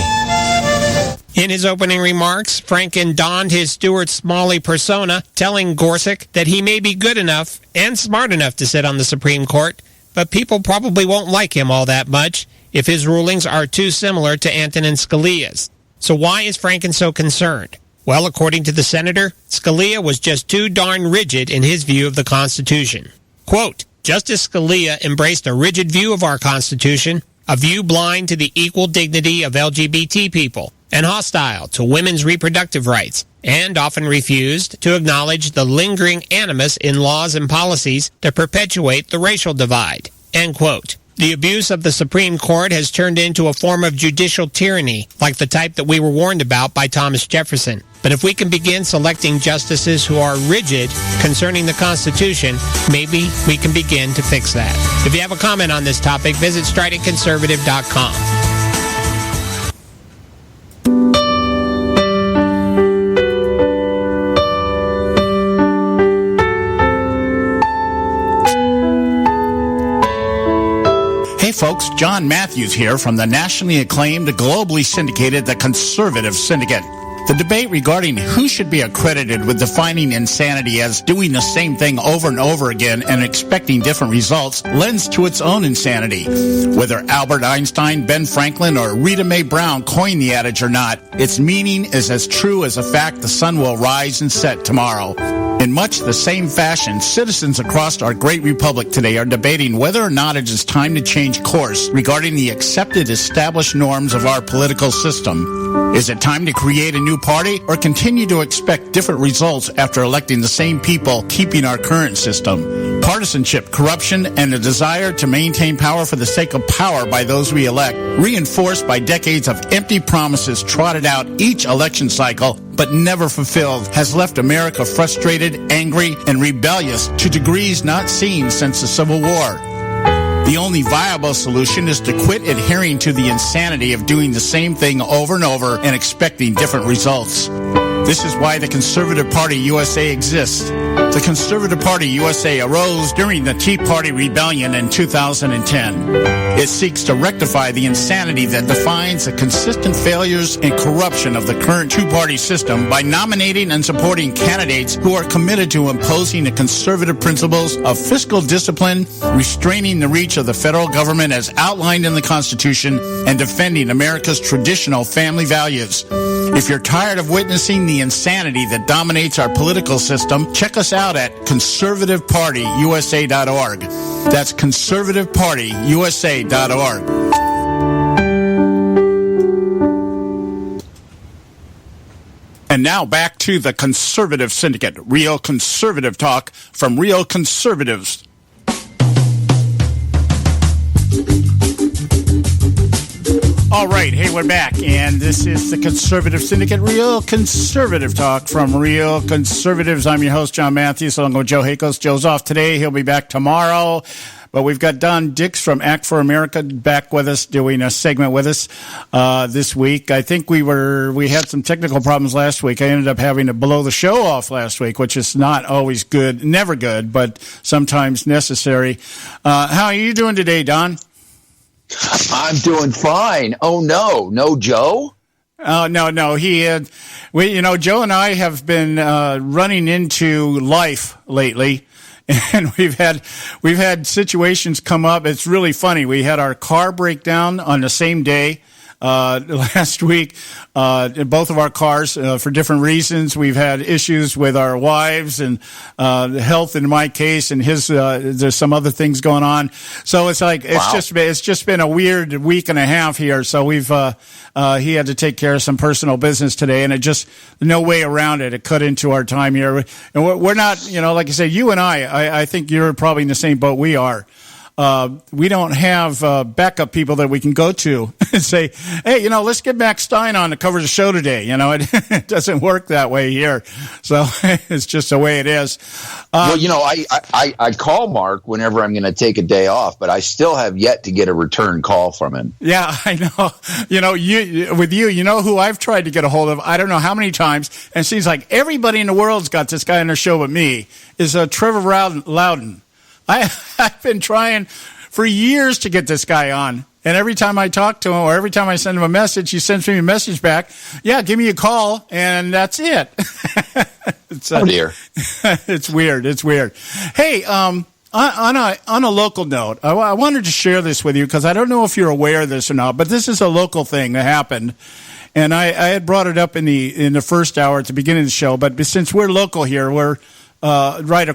In his opening remarks, Franken donned his Stuart Smalley persona, telling Gorsuch that he may be good enough and smart enough to sit on the Supreme Court, but people probably won't like him all that much if his rulings are too similar to Antonin Scalia's. So why is Franken so concerned? Well, according to the senator, Scalia was just too darn rigid in his view of the Constitution. Quote, Justice Scalia embraced a rigid view of our Constitution, a view blind to the equal dignity of LGBT people, and hostile to women's reproductive rights, and often refused to acknowledge the lingering animus in laws and policies that perpetuate the racial divide. End quote. The abuse of the Supreme Court has turned into a form of judicial tyranny, like the type that we were warned about by Thomas Jefferson. But if we can begin selecting justices who are rigid concerning the Constitution, maybe we can begin to fix that. If you have a comment on this topic, visit stridentconservative.com. Hey folks, John Matthews here from the nationally acclaimed, globally syndicated, the Conservative Syndicate. The debate regarding who should be accredited with defining insanity as doing the same thing over and over again and expecting different results lends to its own insanity. Whether Albert Einstein, Ben Franklin, or Rita Mae Brown coined the adage or not, its meaning is as true as the fact the sun will rise and set tomorrow. In much the same fashion, citizens across our great republic today are debating whether or not it is time to change course regarding the accepted established norms of our political system. Is it time to create a new party or continue to expect different results after electing the same people keeping our current system? Partisanship, corruption, and a desire to maintain power for the sake of power by those we elect, reinforced by decades of empty promises trotted out each election cycle but never fulfilled, has left America frustrated, angry, and rebellious to degrees not seen since the Civil War. The only viable solution is to quit adhering to the insanity of doing the same thing over and over and expecting different results. This is why the Conservative Party USA exists. The Conservative Party USA arose during the Tea Party Rebellion in 2010. It seeks to rectify the insanity that defines the consistent failures and corruption of the current two-party system by nominating and supporting candidates who are committed to imposing the conservative principles of fiscal discipline, restraining the reach of the federal government as outlined in the Constitution, and defending America's traditional family values. If you're tired of witnessing the insanity that dominates our political system, check us out at conservativepartyusa.org. That's conservativepartyusa.org. And now back to the Conservative Syndicate, real conservative talk from real conservatives. All right, hey, we're back, and this is the Conservative Syndicate, real conservative talk from real conservatives. I'm your host, John Matthews, along with Joe Hakos. Joe's off today. He'll be back tomorrow. But we've got Don Dix from Act for America back with us, doing a segment with us this week. I think we had some technical problems last week. I ended up having to blow the show off last week, which is not always good, never good, but sometimes necessary. How are you doing today, Don? I'm doing fine. Oh, no Joe? Oh, no. Joe and I have been running into life lately, and we've had situations come up. It's really funny. We had our car break down on the same day last week. Both of our cars, for different reasons. We've had issues with our wives and health in my case, and his. There's some other things going on. So it's like it's just been a weird week and a half here. So we've he had to take care of some personal business today, and it just no way around it. It cut into our time here, and we're not, like I said, you and I think you're probably in the same boat we are. We don't have backup people that we can go to and say, hey, let's get Max Stein on to cover the show today. It doesn't work that way here. So it's just the way it is. I call Mark whenever I'm going to take a day off, but I still have yet to get a return call from him. Yeah, I know. You know who I've tried to get a hold of, I don't know how many times, and it seems like everybody in the world's got this guy on their show but me, is Trevor Loudon. I've been trying for years to get this guy on, and every time I talk to him or every time I send him a message, he sends me a message back, yeah, give me a call, and that's it. Oh, dear. It's weird. Hey, on a local note, I wanted to share this with you because I don't know if you're aware of this or not, but this is a local thing that happened. And I had brought it up in the first hour at the beginning of the show, but since we're local here, we're right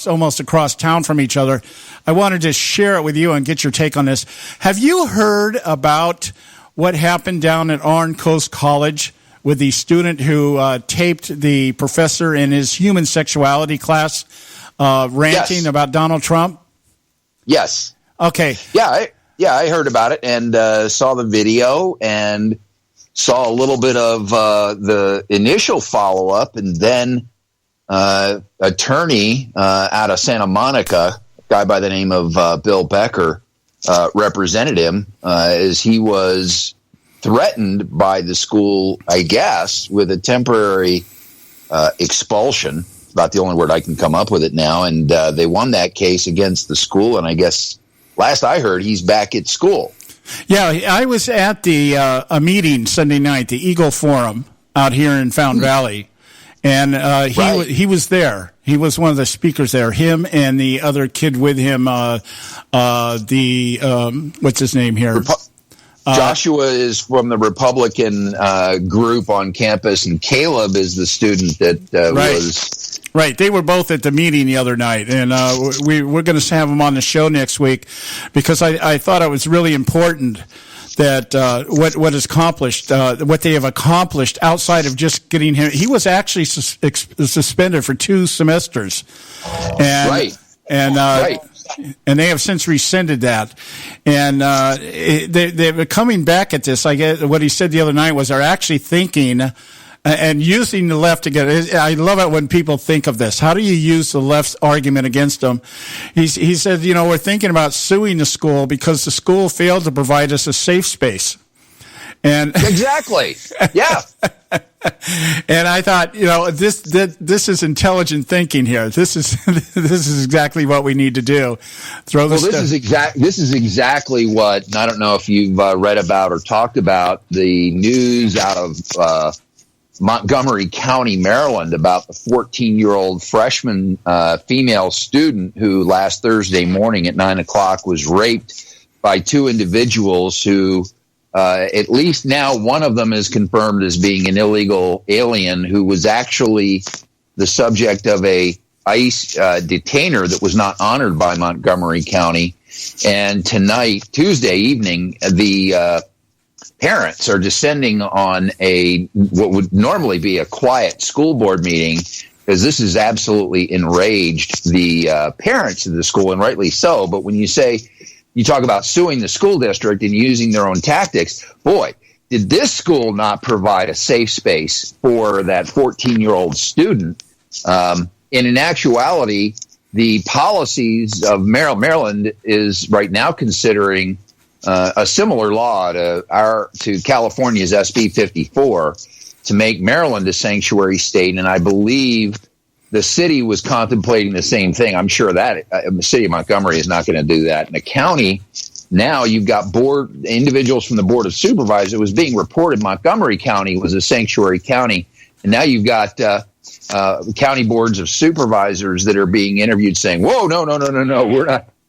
almost across town from each other. I wanted to share it with you and get your take on this. Have you heard about what happened down at Orange Coast College with the student who taped the professor in his human sexuality class ranting about Donald Trump? Yes. Okay. Yeah, I heard about it and saw the video and saw a little bit of the initial follow-up, and then attorney out of Santa Monica, a guy by the name of Bill Becker, represented him as he was threatened by the school, I guess, with a temporary expulsion. About the only word I can come up with it now. And they won that case against the school, and I guess last I heard, he's back at school. Yeah, I was at a meeting Sunday night, the Eagle Forum out here in Fountain Valley. And he was there. He was one of the speakers there. Him and the other kid with him. What's his name here? Joshua is from the Republican group on campus, and Caleb is the student that was Right. They were both at the meeting the other night, and we're going to have them on the show next week because I thought it was really important that what is accomplished, what they have accomplished outside of just getting him. He was actually suspended for 2 semesters, and right. And they have since rescinded that. And they're coming back at this. I guess what he said the other night was they're actually thinking and using the left again. I love it when people think of this. How do you use the left's argument against them? He said, we're thinking about suing the school because the school failed to provide us a safe space. And exactly. Yeah. And I thought, this is intelligent thinking here. This is exactly what we need to do. This is exactly what, and I don't know if you've read about or talked about the news out of Montgomery County, Maryland, about the 14-year-old freshman female student who last Thursday morning at 9:00 was raped by 2 individuals who at least now one of them is confirmed as being an illegal alien who was actually the subject of a ICE detainer that was not honored by Montgomery County. And tonight, Tuesday evening, the parents are descending on what would normally be a quiet school board meeting, because this has absolutely enraged the parents of the school, and rightly so. But when you talk about suing the school district and using their own tactics, boy, did this school not provide a safe space for that 14-year-old student. And in actuality, the policies of Maryland is right now considering a similar law to California's SB 54 to make Maryland a sanctuary state. And I believe the city was contemplating the same thing. I'm sure that the city of Montgomery is not going to do that. In the county, now you've got individuals from the Board of Supervisors. It was being reported Montgomery County was a sanctuary county. And now you've got county boards of supervisors that are being interviewed saying, whoa, no,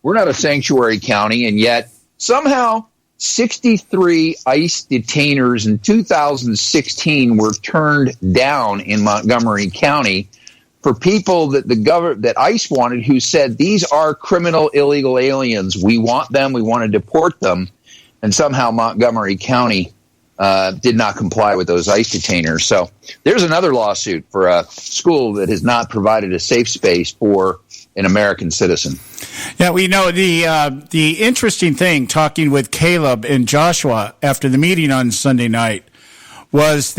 we're not a sanctuary county. And yet somehow 63 ICE detainers in 2016 were turned down in Montgomery County for people that ICE wanted, who said, these are criminal illegal aliens. We want them. We want to deport them. And somehow Montgomery County did not comply with those ICE detainers. So there's another lawsuit for a school that has not provided a safe space for an American citizen. Yeah, we know the interesting thing, talking with Caleb and Joshua after the meeting on Sunday night, was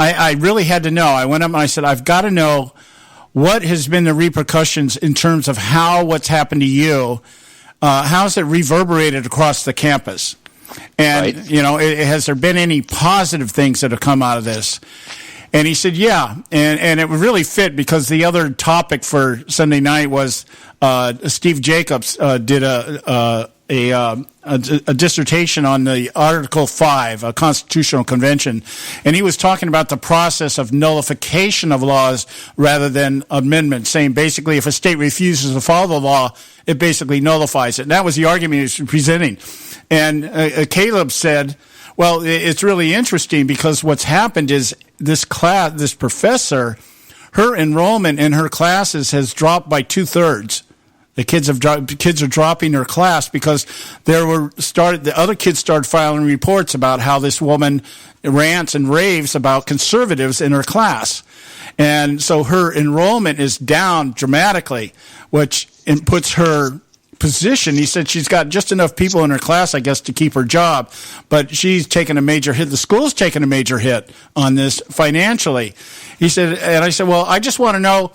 I really had to know. I went up and I said, I've got to know what has been the repercussions in terms of what's happened to you. How's it reverberated across the campus? And, right. Has there been any positive things that have come out of this? And he said, yeah. And it would really fit because the other topic for Sunday night was Steve Jacobs did a dissertation on the Article 5, a constitutional convention, and he was talking about the process of nullification of laws rather than amendment, saying basically if a state refuses to follow the law, it basically nullifies it. And that was the argument he was presenting. And Caleb said, well, it's really interesting because what's happened is this professor, her enrollment in her classes has dropped by 2/3. The kids are dropping their class because the other kids started filing reports about how this woman rants and raves about conservatives in her class. And so her enrollment is down dramatically, which puts her position. He said she's got just enough people in her class, I guess, to keep her job, but she's taken a major hit. The school's taken a major hit on this financially. He said, and I said, well, I just want to know,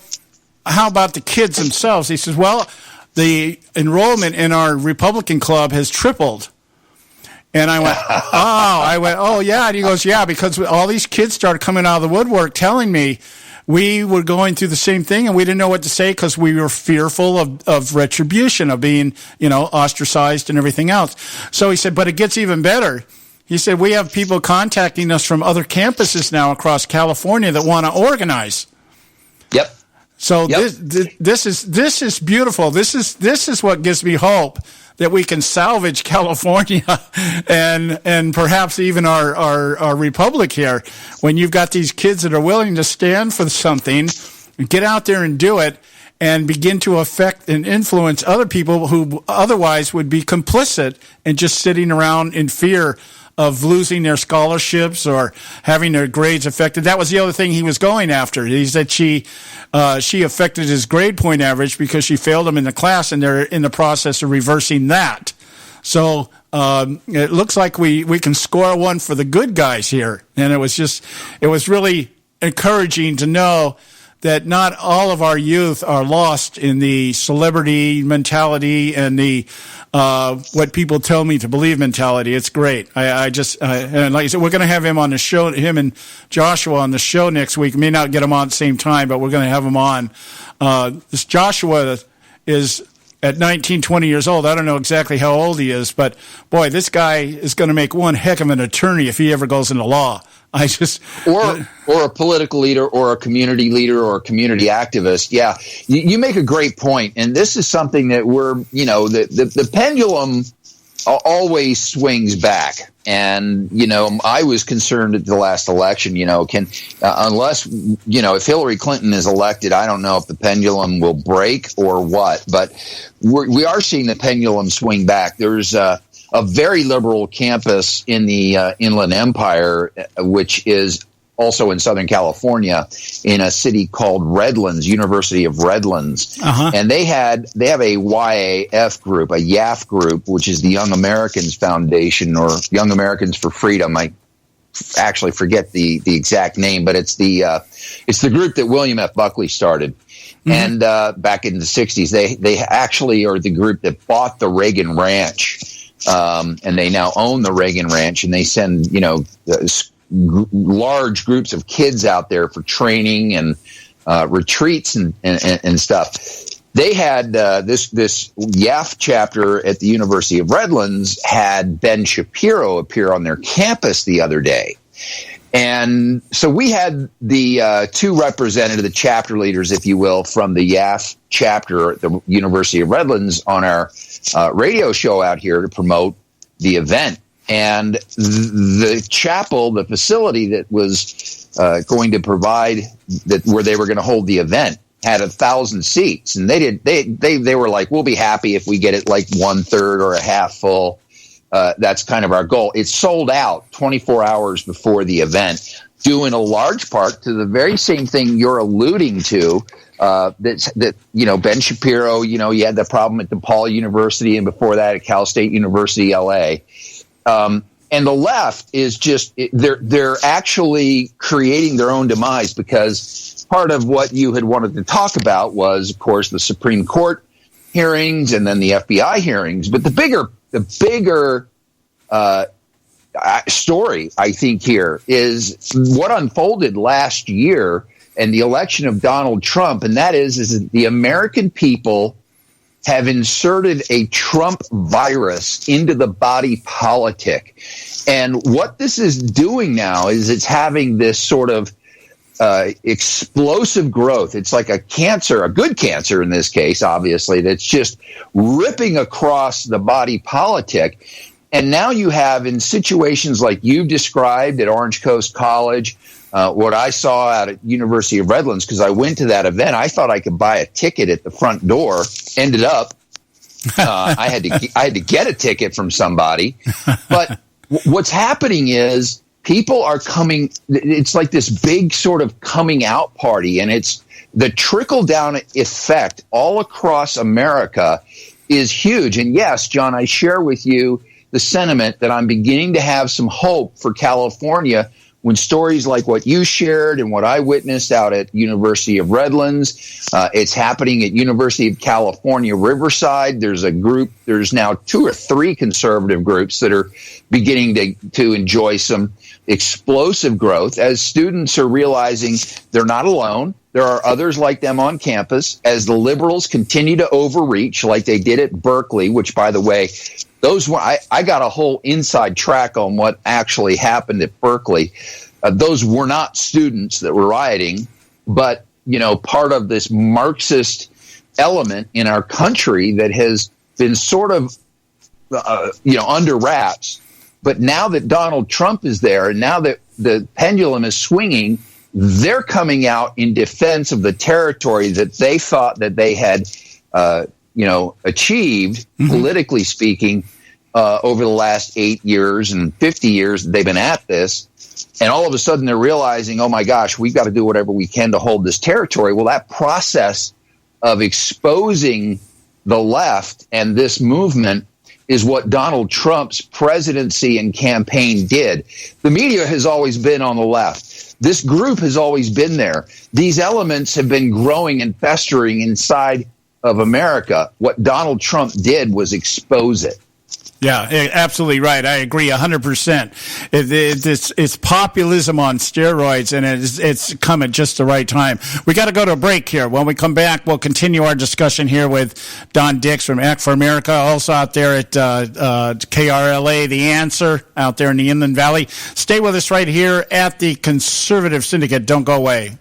how about the kids themselves? He says, well, the enrollment in our Republican club has tripled. And I went, oh, yeah. And he goes, yeah, because all these kids started coming out of the woodwork telling me we were going through the same thing and we didn't know what to say because we were fearful of retribution, of being, ostracized and everything else. So he said, but it gets even better. He said, we have people contacting us from other campuses now across California that want to organize. Yep. So this is beautiful. This is what gives me hope that we can salvage California and perhaps even our republic here. When you've got these kids that are willing to stand for something get out there and do it and begin to affect and influence other people who otherwise would be complicit and just sitting around in fear of losing their scholarships or having their grades affected. That was the other thing he was going after. He said she affected his grade point average because she failed him in the class, and they're in the process of reversing that. So it looks like we can score one for the good guys here. And it was really encouraging to know that not all of our youth are lost in the celebrity mentality and the what people tell me to believe mentality. It's great. And like I said, we're going to have him on the show, him and Joshua on the show next week. We may not get him on at the same time, but we're going to have him on. This Joshua is at 19, 20 years old. I don't know exactly how old he is, but boy, this guy is going to make one heck of an attorney if he ever goes into law. Or a political leader or a community leader or a community activist. Yeah, you make a great point. And this is something that the pendulum always swings back. And, I was concerned at the last election, unless if Hillary Clinton is elected, I don't know if the pendulum will break or what. But we are seeing the pendulum swing back. There's a very liberal campus in the Inland Empire, which is also in Southern California, in a city called Redlands, University of Redlands. And they have a YAF group, a YAF group, which is the Young Americans Foundation, or Young Americans for Freedom. I actually forget the exact name, but it's the group that William F. Buckley started. And back in the 60s, they actually are the group that bought the Reagan Ranch. And they now own the Reagan Ranch, and they send, large groups of kids out there for training and retreats and stuff. They had this YAF chapter at the University of Redlands had Ben Shapiro appear on their campus the other day. And so we had the two representatives, the chapter leaders, if you will, from the YAF chapter at the University of Redlands on our radio show out here to promote the event. And the chapel, the facility that was going to provide where they were going to hold the event, had 1,000 seats. And they were like, we'll be happy if we get it like 1/3 or a half full. That's kind of our goal. It sold out 24 hours before the event, due in a large part to the very same thing you're alluding to. That Ben Shapiro, you had the problem at DePaul University, and before that at Cal State University, LA. And the left is just they're actually creating their own demise, because part of what you had wanted to talk about was, of course, the Supreme Court hearings and then the FBI hearings. But the bigger story, I think, here is what unfolded last year and the election of Donald Trump, and that is that the American people have inserted a Trump virus into the body politic. And what this is doing now is it's having this sort of explosive growth. It's like a cancer, a good cancer in this case, obviously, that's just ripping across the body politic. And now you have, in situations like you've described at Orange Coast College, what I saw out at University of Redlands, because I went to that event, I thought I could buy a ticket at the front door. Ended up, I had to get a ticket from somebody. But what's happening is people are coming. It's like this big sort of coming out party, and it's the trickle down effect all across America is huge. And yes, John, I share with you the sentiment that I'm beginning to have some hope for California when stories like what you shared and what I witnessed out at University of Redlands, it's happening at University of California, Riverside. There's a group, there's now 2 or 3 conservative groups that are beginning to enjoy some explosive growth as students are realizing they're not alone. There are others like them on campus as the liberals continue to overreach like they did at Berkeley, which, by the way, those were, I got a whole inside track on what actually happened at Berkeley. Those were not students that were rioting, but, part of this Marxist element in our country that has been sort of, under wraps. But now that Donald Trump is there, and now that the pendulum is swinging, they're coming out in defense of the territory that they thought that they had, achieved, politically speaking, over the last 8 years and 50 years they've been at this. And all of a sudden they're realizing, oh my gosh, we've got to do whatever we can to hold this territory. Well, that process of exposing the left and this movement is what Donald Trump's presidency and campaign did. The media has always been on the left. This group has always been there. These elements have been growing and festering inside of America. What Donald Trump did was expose it. Yeah, absolutely right. I agree 100%. It's populism on steroids, and it's come at just the right time. We got to go to a break here. When we come back, we'll continue our discussion here with Don Dix from Act for America, also out there at KRLA, The Answer, out there in the Inland Valley. Stay with us right here at the Conservative Syndicate. Don't go away.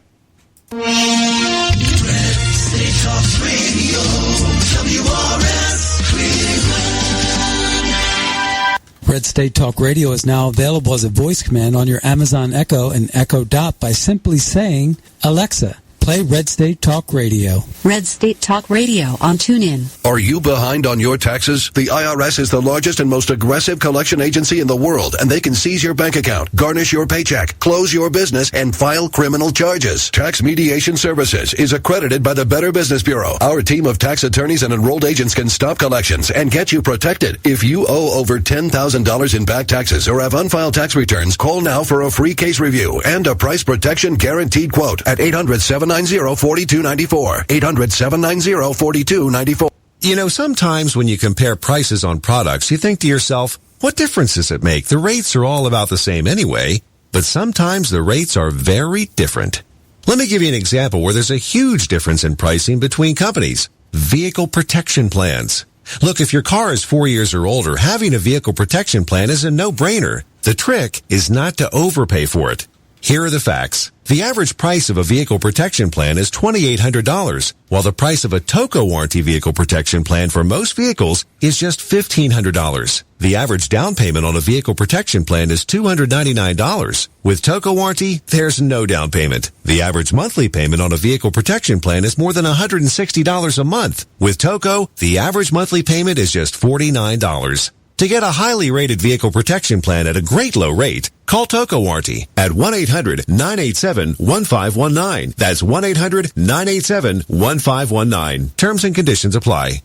Red State Talk Radio is now available as a voice command on your Amazon Echo and Echo Dot by simply saying, Alexa, play Red State Talk Radio. Red State Talk Radio on TuneIn. Are you behind on your taxes? The IRS is the largest and most aggressive collection agency in the world, and they can seize your bank account, garnish your paycheck, close your business, and file criminal charges. Tax Mediation Services is accredited by the Better Business Bureau. Our team of tax attorneys and enrolled agents can stop collections and get you protected. If you owe over $10,000 in back taxes or have unfiled tax returns, call now for a free case review and a price protection guaranteed quote at 800-790-4294. 800-790-4294. You know, sometimes when you compare prices on products, you think to yourself, what difference does it make? The rates are all about the same anyway. But sometimes the rates are very different. Let me give you an example where there's a huge difference in pricing between companies. Vehicle protection plans. Look, if your car is 4 years or older, having a vehicle protection plan is a no-brainer. The trick is not to overpay for it. Here are the facts. The average price of a vehicle protection plan is $2,800, while the price of a TOCO warranty vehicle protection plan for most vehicles is just $1,500. The average down payment on a vehicle protection plan is $299. With TOCO warranty, there's no down payment. The average monthly payment on a vehicle protection plan is more than $160 a month. With TOCO, the average monthly payment is just $49. To get a highly rated vehicle protection plan at a great low rate, call TOCO Warranty at 1-800-987-1519. That's 1-800-987-1519. Terms and conditions apply.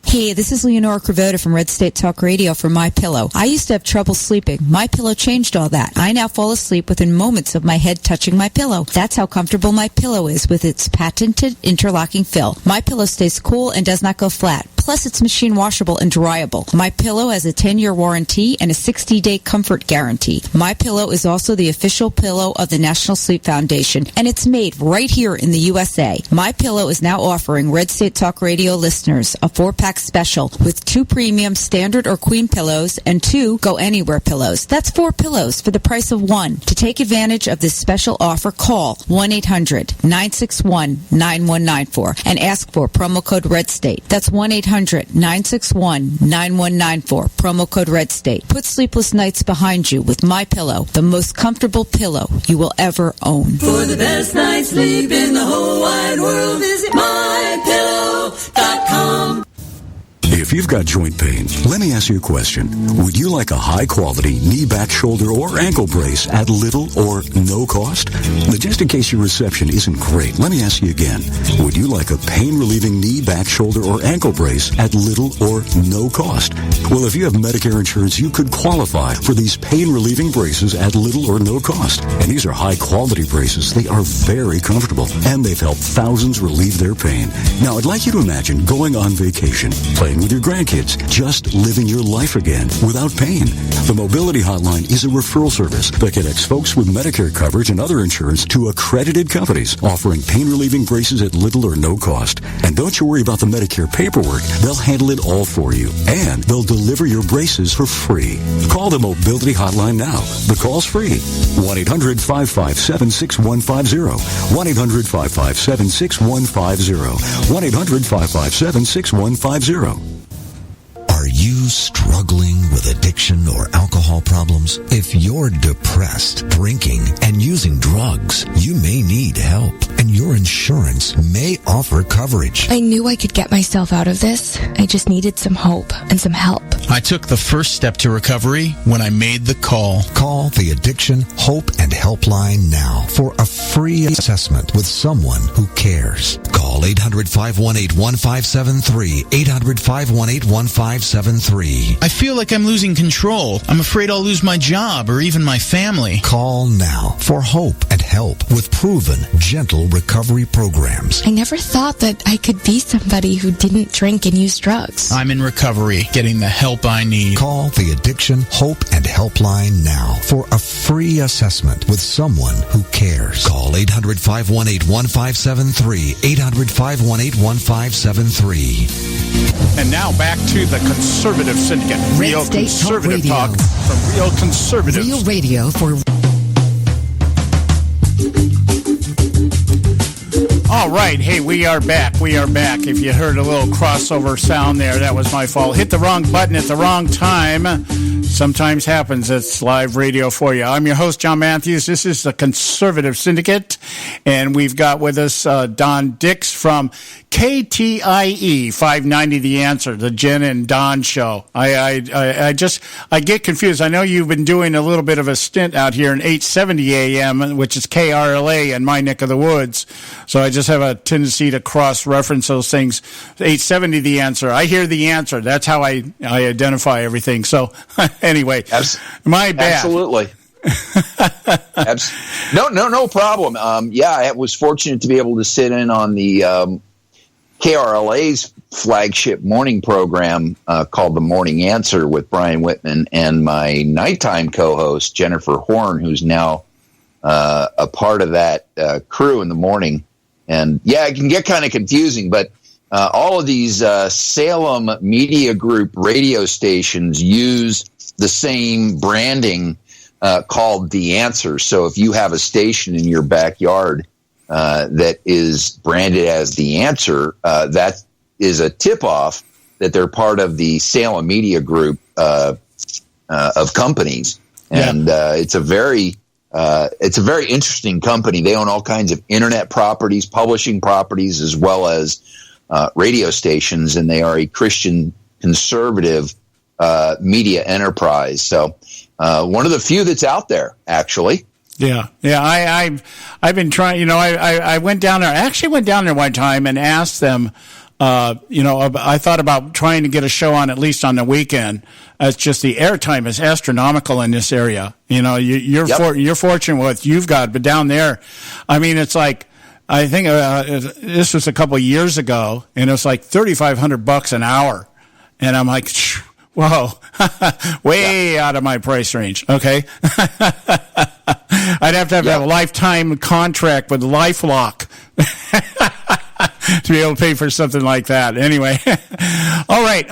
Hey, this is Leonora Cravota from Red State Talk Radio for MyPillow. I used to have trouble sleeping. MyPillow changed all that. I now fall asleep within moments of my head touching my pillow. That's how comfortable MyPillow is with its patented interlocking fill. MyPillow stays cool and does not go flat. Plus, it's machine washable and dryable. MyPillow has a 10-year warranty and a 60-day comfort guarantee. MyPillow is also the official pillow of the National Sleep Foundation, and it's made right here in the USA. MyPillow is now offering Red State Talk Radio listeners a 4-pack special with 2 premium standard or queen pillows and 2 go anywhere pillows. That's 4 pillows for the price of 1. To take advantage of this special offer, call 1-800-961-9194 and ask for promo code RedState. That's 1-800-961-9194, promo code RedState. Put sleepless nights behind you with MyPillow, the most comfortable pillow you will ever own. For the best night's sleep in the whole wide world, visit MyPillow.com. If you've got joint pain, let me ask you a question. Would you like a high-quality knee, back, shoulder, or ankle brace at little or no cost? Now, just in case your reception isn't great, let me ask you again. Would you like a pain-relieving knee, back, shoulder, or ankle brace at little or no cost? Well, if you have Medicare insurance, you could qualify for these pain-relieving braces at little or no cost. And these are high-quality braces. They are very comfortable, and they've helped thousands relieve their pain. Now, I'd like you to imagine going on vacation, playing with your grandkids, just living your life again without pain. The Mobility Hotline is a referral service that connects folks with Medicare coverage and other insurance to accredited companies offering pain-relieving braces at little or no cost. And don't you worry about the Medicare paperwork. They'll handle it all for you. And they'll deliver your braces for free. Call the Mobility Hotline now. The call's free. 1-800-557-6150. 1-800-557-6150. 1-800-557-6150. Are you struggling with addiction or alcohol problems? If you're depressed, drinking, and using drugs, you may need help, and your insurance may offer coverage. I knew I could get myself out of this. I just needed some hope and some help. I took the first step to recovery when I made the call. Call the Addiction, Hope, and Helpline now for a free assessment with someone who cares. Call 800-518-1573, 800-518-1573. I feel like I'm losing control. I'm afraid I'll lose my job or even my family. Call now for hope and help with proven, gentle recovery programs. I never thought that I could be somebody who didn't drink and use drugs. I'm in recovery, getting the help I need. Call the Addiction, Hope, and Helpline now for a free assessment with someone who cares. Call 800-518-1573, 800-518-1573. And now back to the Conservative Syndicate. Real conservative talk from real conservatives. Real radio for... All right. Hey, we are back. If you heard a little crossover sound there, that was my fault. Hit the wrong button at the wrong time. Sometimes happens. It's live radio for you. I'm your host, John Matthews. This is the Conservative Syndicate, and we've got with us Don Dix from KTIE 590 The Answer, the Jen and Don show. I get confused. I know you've been doing a little bit of a stint out here in 870 AM, which is KRLA in my neck of the woods. So I just have a tendency to cross-reference those things. 870 The Answer. I hear The Answer. That's how I identify everything. So anyway, my bad. Absolutely. No problem. I was fortunate to be able to sit in on the KRLA's flagship morning program called The Morning Answer with Brian Whitman and my nighttime co-host, Jennifer Horn, who's now a part of that crew in the morning. And it can get kind of confusing, but all of these Salem Media Group radio stations use the same branding called The Answer. So if you have a station in your backyard that is branded as The Answer, that is a tip-off that they're part of the Salem Media Group of companies. And it's a very interesting company. They own all kinds of internet properties, publishing properties, as well as radio stations, and they are a Christian conservative media enterprise. So one of the few that's out there, actually. Yeah. I've been trying. I went down there. I actually went down there one time and asked them. I thought about trying to get a show on at least on the weekend. It's just the airtime is astronomical in this area. You're fortunate with what you've got, but down there, I mean, it's like, I think this was a couple of years ago, and it was like $3,500 an hour, and I'm like, whoa, way out of my price range. Okay, I'd have to have a lifetime contract with LifeLock to be able to pay for something like that. Anyway, all right.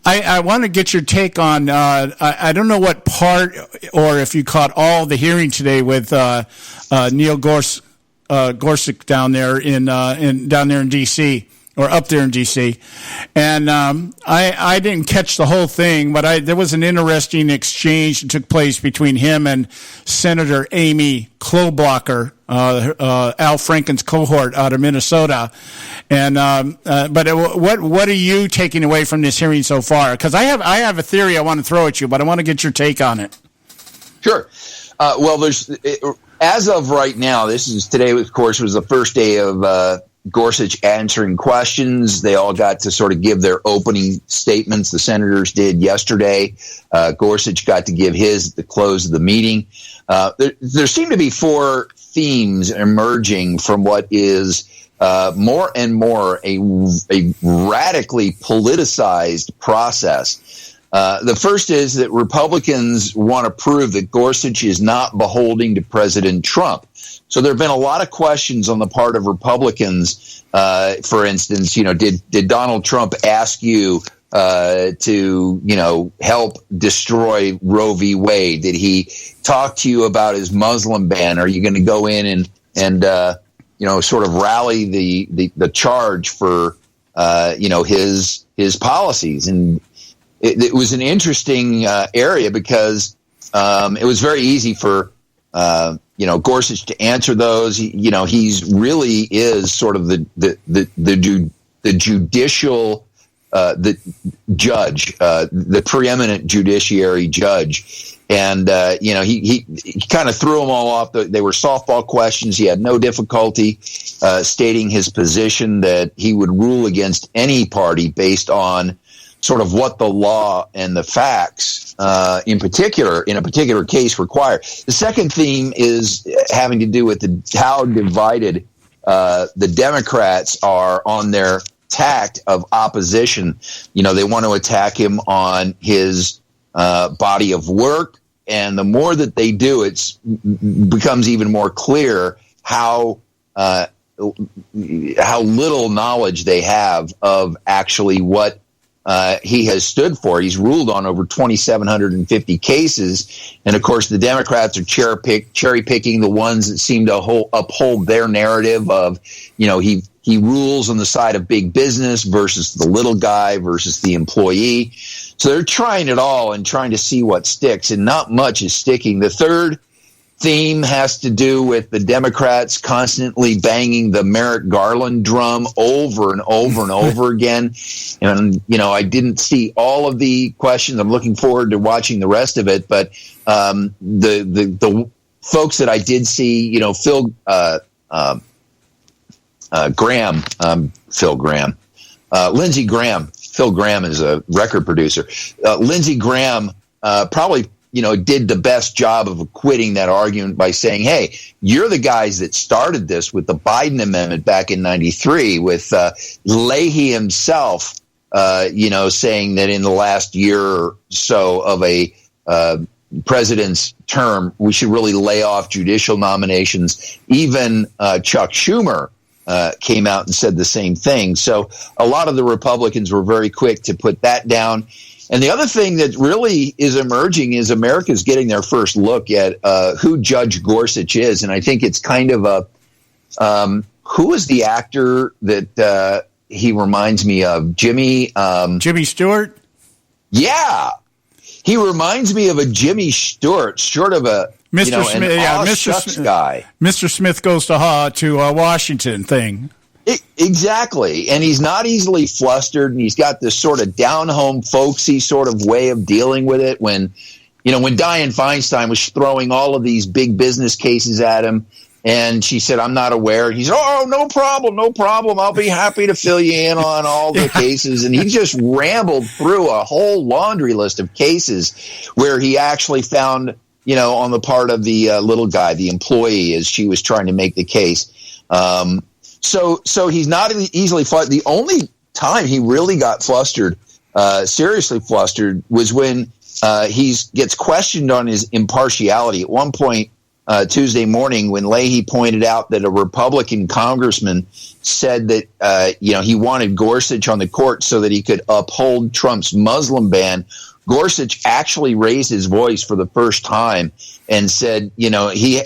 I want to get your take on. I don't know what part, or if you caught all the hearing today with Neil Gorsuch down there in D.C. or up there in D.C. And I didn't catch the whole thing, but there was an interesting exchange that took place between him and Senator Amy Klobaucher, Al Franken's cohort out of Minnesota. And but what are you taking away from this hearing so far? Because I have a theory I want to throw at you, but I want to get your take on it. Sure. Well, as of right now, today, of course, was the first day of Gorsuch answering questions. They all got to sort of give their opening statements. The senators did yesterday. Gorsuch got to give his at the close of the meeting. There seem to be four themes emerging from what is more and more a radically politicized process. The first is that Republicans want to prove that Gorsuch is not beholden to President Trump. So there have been a lot of questions on the part of Republicans. For instance, did Donald Trump ask you to, help destroy Roe v. Wade? Did he talk to you about his Muslim ban? Are you going to go in and sort of rally the charge for, his policies? And it was an interesting area because it was very easy for Gorsuch to answer those. He's really is sort of the judicial the judge, the preeminent judiciary judge. And, he kind of threw them all off. They were softball questions. He had no difficulty stating his position that he would rule against any party based on sort of what the law and the facts in a particular case require. The second theme is having to do with how divided the Democrats are on their tact of opposition. They want to attack him on his body of work, and the more that they do, it becomes even more clear how little knowledge they have of actually what he has stood for. He's ruled on over 2,750 cases, and of course, the Democrats are cherry picking the ones that seem to uphold their narrative of, he rules on the side of big business versus the little guy versus the employee. So they're trying it all and trying to see what sticks, and not much is sticking. The third theme has to do with the Democrats constantly banging the Merrick Garland drum over and over and over again. And, I didn't see all of the questions. I'm looking forward to watching the rest of it. But the folks that I did see, Phil Graham, Lindsey Graham. Phil Graham is a record producer. Lindsey Graham probably, did the best job of acquitting that argument by saying, hey, you're the guys that started this with the Biden amendment back in 93 with Leahy himself, saying that in the last year or so of a president's term, we should really lay off judicial nominations. Even Chuck Schumer came out and said the same thing. So a lot of the Republicans were very quick to put that down. And the other thing that really is emerging is America's getting their first look at who Judge Gorsuch is. And I think it's kind of who is the actor that he reminds me of? Jimmy Stewart? Yeah. He reminds me of a Jimmy Stewart, sort of a Mr. Smith, Mr. guy. Mr. Smith goes to Washington thing. Exactly. And he's not easily flustered, and he's got this sort of down-home, folksy sort of way of dealing with it. When Dianne Feinstein was throwing all of these big business cases at him, and she said, I'm not aware. He's, no problem. I'll be happy to fill you in on all the cases. And he just rambled through a whole laundry list of cases where he actually found, on the part of the little guy, the employee, as she was trying to make the case. So he's not easily flustered. The only time he really got flustered, seriously flustered, was when he gets questioned on his impartiality. At one point Tuesday morning, when Leahy pointed out that a Republican congressman said that he wanted Gorsuch on the court so that he could uphold Trump's Muslim ban, Gorsuch actually raised his voice for the first time and said, he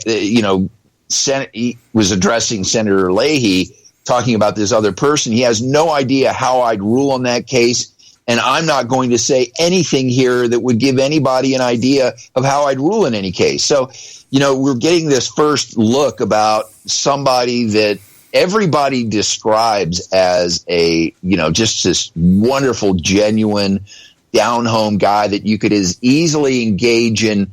was addressing Senator Leahy, talking about this other person. He has no idea how I'd rule on that case, and I'm not going to say anything here that would give anybody an idea of how I'd rule in any case. So, we're getting this first look about somebody that everybody describes as a, just this wonderful, genuine, down-home guy that you could as easily engage in,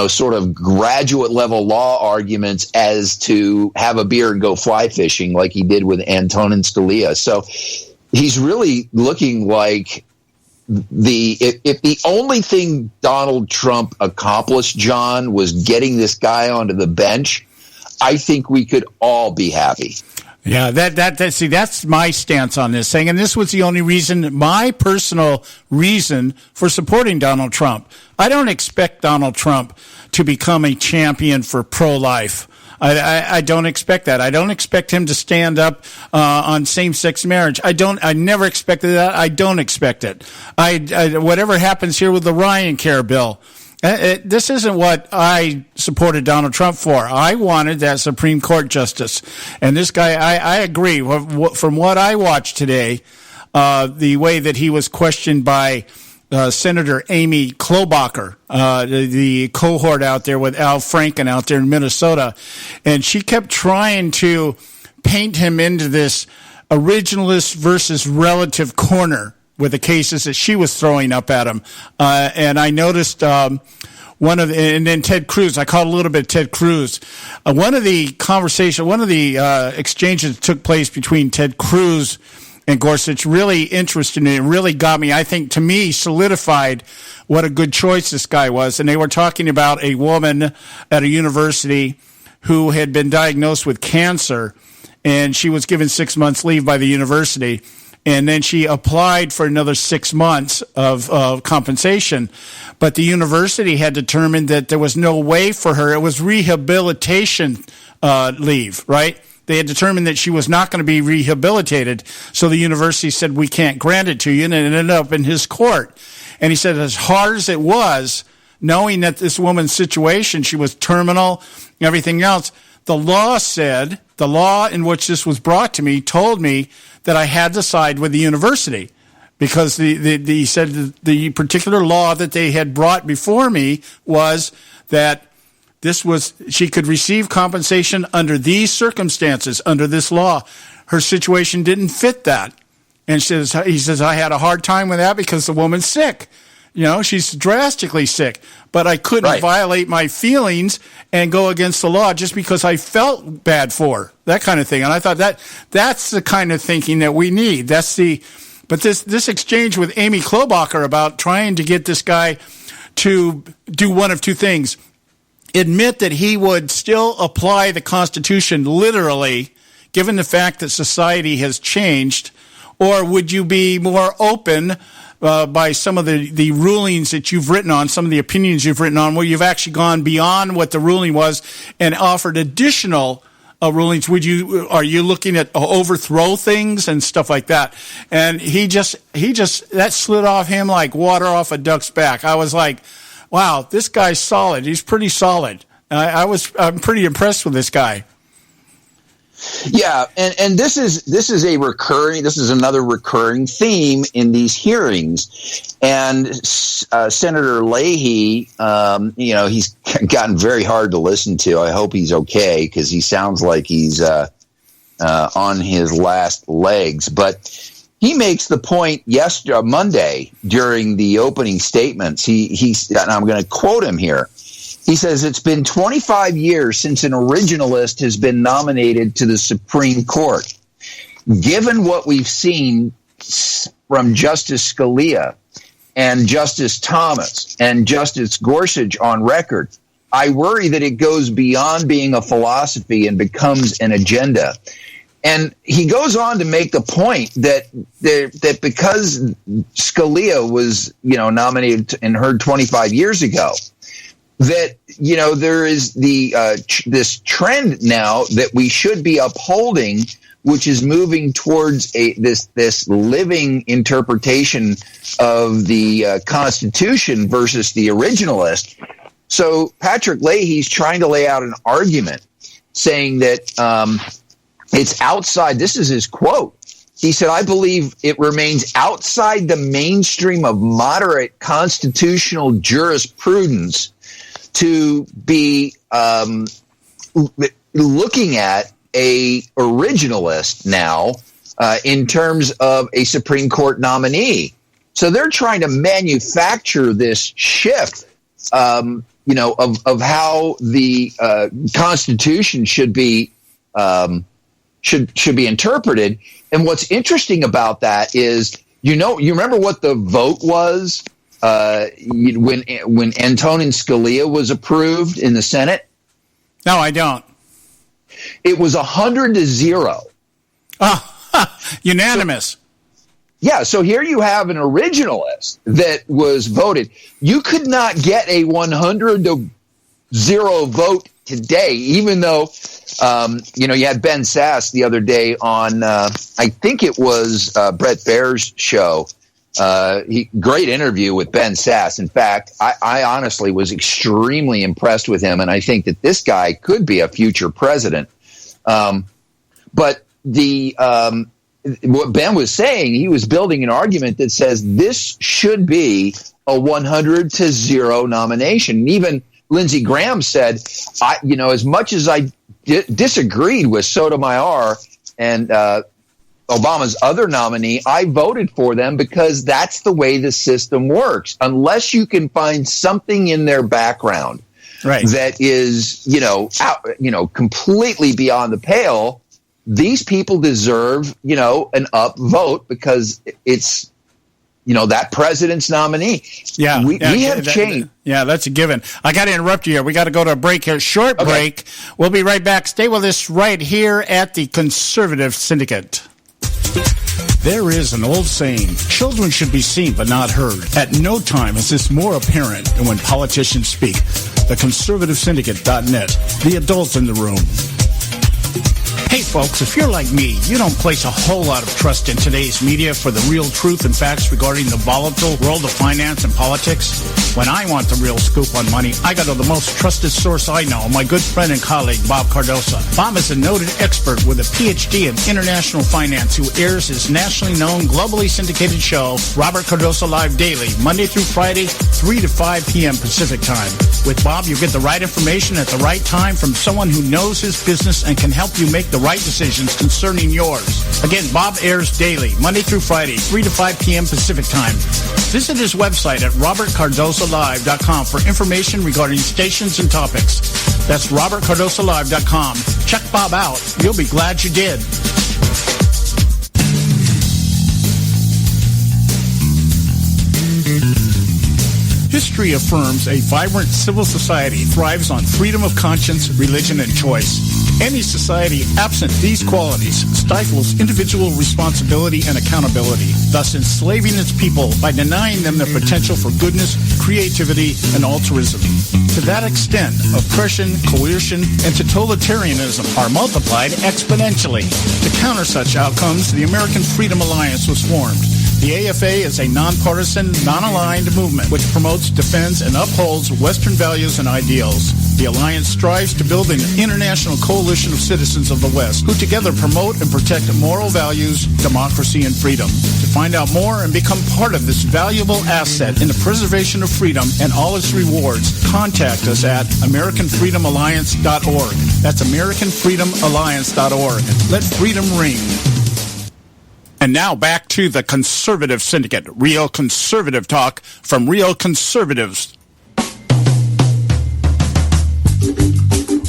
sort of graduate level law arguments as to have a beer and go fly fishing like he did with Antonin Scalia. So he's really looking like if the only thing Donald Trump accomplished, John, was getting this guy onto the bench, I think we could all be happy. Yeah, that's my stance on this thing. And this was the only reason, my personal reason for supporting Donald Trump. I don't expect Donald Trump to become a champion for pro-life. I don't expect that. I don't expect him to stand up on same-sex marriage. I never expected that. I don't expect it. Whatever happens here with the Ryan Care bill, this isn't what I supported Donald Trump for. I wanted that Supreme Court justice. And this guy, I agree. From what I watched today, the way that he was questioned by Senator Amy Klobaucher, the cohort out there with Al Franken out there in Minnesota. And she kept trying to paint him into this originalist versus relative corner with the cases that she was throwing up at him. And I noticed and then Ted Cruz, I caught a little bit of Ted Cruz. One of the exchanges that took place between Ted Cruz and Gorsuch really interested me. It really got me, I think, to me, solidified what a good choice this guy was. And they were talking about a woman at a university who had been diagnosed with cancer, and she was given 6 months leave by the university. And then she applied for another 6 months of compensation. But the university had determined that there was no way for her. It was rehabilitation leave, right? They had determined that she was not going to be rehabilitated. So the university said, we can't grant it to you. And it ended up in his court. And he said, as hard as it was, knowing that this woman's situation, she was terminal, everything else, the law in which this was brought to me told me that I had to side with the university, because he said the particular law that they had brought before me was that she could receive compensation under these circumstances, under this law. Her situation didn't fit that. And he says, I had a hard time with that because the woman's sick. She's drastically sick. But I couldn't violate my feelings and go against the law just because I felt bad for her, that kind of thing. And I thought that's the kind of thinking that we need. But this exchange with Amy Klobaucher about trying to get this guy to do one of two things: admit that he would still apply the Constitution literally, given the fact that society has changed, or would you be more open by some of the rulings that you've written on, some of the opinions you've written on, where you've actually gone beyond what the ruling was and offered additional rulings? Are you looking at overthrow things and stuff like that? And he just that slid off him like water off a duck's back. I was like, wow, this guy's solid. He's pretty solid. I'm pretty impressed with this guy. Yeah, and this is another recurring theme in these hearings. And Senator Leahy, he's gotten very hard to listen to. I hope he's okay, because he sounds like he's on his last legs. But he makes the point Monday during the opening statements. And I'm going to quote him here. He says, it's been 25 years since an originalist has been nominated to the Supreme Court. Given what we've seen from Justice Scalia and Justice Thomas and Justice Gorsuch on record, I worry that it goes beyond being a philosophy and becomes an agenda. And he goes on to make the point that because Scalia was, nominated and heard 25 years ago, that there is this trend now that we should be upholding, which is moving towards this living interpretation of the Constitution versus the originalist. So Patrick Leahy's trying to lay out an argument saying that it's outside. This is his quote. He said, I believe it remains outside the mainstream of moderate constitutional jurisprudence to be looking at a originalist now in terms of a Supreme Court nominee. So they're trying to manufacture this shift, of how the Constitution should be interpreted. And what's interesting about that is, you remember what the vote was when Antonin Scalia was approved in the Senate? No, I don't. It was 100-0. Unanimous. So here you have an originalist that was voted. You could not get a 100-0 vote today, even though, you had Ben Sass the other day on, I think it was Brett Baer's show. Great interview with Ben Sass. In fact, I honestly was extremely impressed with him, and I think that this guy could be a future president. But the what Ben was saying, he was building an argument that says this should be a 100-0 nomination. And even Lindsey Graham said, as much as I disagreed with Sotomayor and Obama's other nominee, I voted for them because that's the way the system works. Unless you can find something in their background that is, completely beyond the pale, these people deserve, an upvote because it's, that president's nominee. Yeah. We have changed. Yeah, that's a given. I got to interrupt you here. We got to go to a break here. Short break. We'll be right back. Stay with us right here at the Conservative Syndicate. There is an old saying, children should be seen but not heard. At no time is this more apparent than when politicians speak. TheConservativeSyndicate.net, the adults in the room. Hey folks, if you're like me, you don't place a whole lot of trust in today's media for the real truth and facts regarding the volatile world of finance and politics. When I want the real scoop on money, I go to the most trusted source I know, my good friend and colleague, Bob Cardoso. Bob is a noted expert with a PhD in international finance who airs his nationally known, globally syndicated show, Robert Cardoso Live Daily, Monday through Friday, 3 to 5 p.m. Pacific Time. With Bob, you get the right information at the right time from someone who knows his business and can help you make the right decisions concerning yours. Again, Bob airs daily, Monday through Friday, 3 to 5 p.m. Pacific Time. Visit his website at robertcardosolive.com for information regarding stations and topics. That's robertcardosolive.com. Check Bob out. You'll be glad you did. History affirms a vibrant civil society thrives on freedom of conscience, religion, and choice. Any society absent these qualities stifles individual responsibility and accountability, thus enslaving its people by denying them their potential for goodness, creativity, and altruism. To that extent, oppression, coercion, and totalitarianism are multiplied exponentially. To counter such outcomes, the American Freedom Alliance was formed. The AFA is a nonpartisan, non-aligned movement which promotes, defends, and upholds Western values and ideals. The Alliance strives to build an international coalition of citizens of the West who together promote and protect moral values, democracy, and freedom. To find out more and become part of this valuable asset in the preservation of freedom and all its rewards, contact us at AmericanFreedomAlliance.org. That's AmericanFreedomAlliance.org. Let freedom ring. And now back to the Conservative Syndicate, real conservative talk from real conservatives.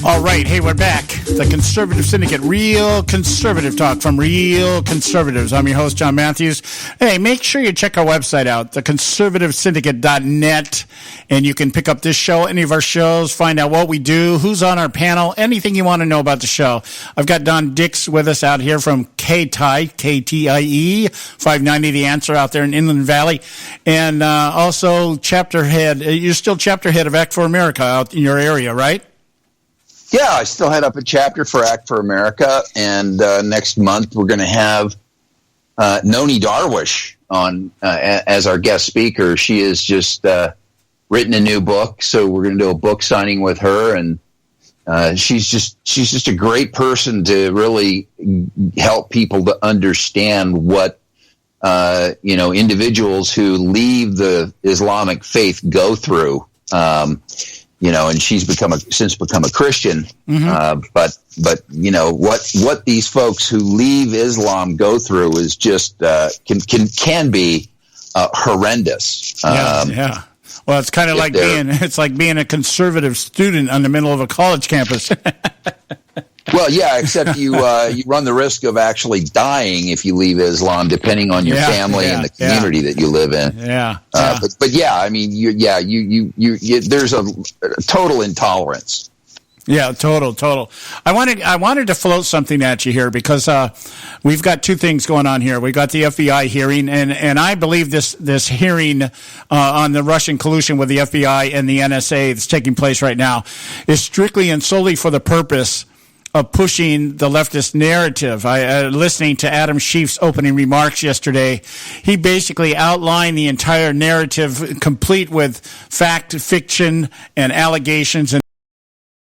All right, hey, we're back. The Conservative Syndicate, real conservative talk from real conservatives. I'm your host, John Matthews. Hey, make sure you check our website out, theconservativesyndicate.net, and you can pick up this show, any of our shows, find out what we do, who's on our panel, anything you want to know about the show. I've got Don Dix with us out here from KTIE, K-T-I-E, 590 The Answer out there in Inland Valley, and also chapter head. You're still chapter head of Act for America out in your area, right? Yeah, I still head up a chapter for Act for America, and next month we're going to have Noni Darwish on as our guest speaker. She has just written a new book, so we're going to do a book signing with her, and she's just a great person to really help people to understand what individuals who leave the Islamic faith go through. And she's since become a Christian. Mm-hmm. But what these folks who leave Islam go through is just can be horrendous. Yeah. Well, it's kind of like being a conservative student in the middle of a college campus. Well, yeah, except you run the risk of actually dying if you leave Islam, depending on your family and the community that you live in. But yeah, I mean, there's a total intolerance. Yeah, total. I wanted to float something at you here because we've got two things going on here. We got the FBI hearing, and I believe this hearing on the Russian collusion with the FBI and the NSA that's taking place right now is strictly and solely for the purpose of pushing the leftist narrative. Listening to Adam Schiff's opening remarks yesterday, he basically outlined the entire narrative, complete with fact, fiction, and allegations and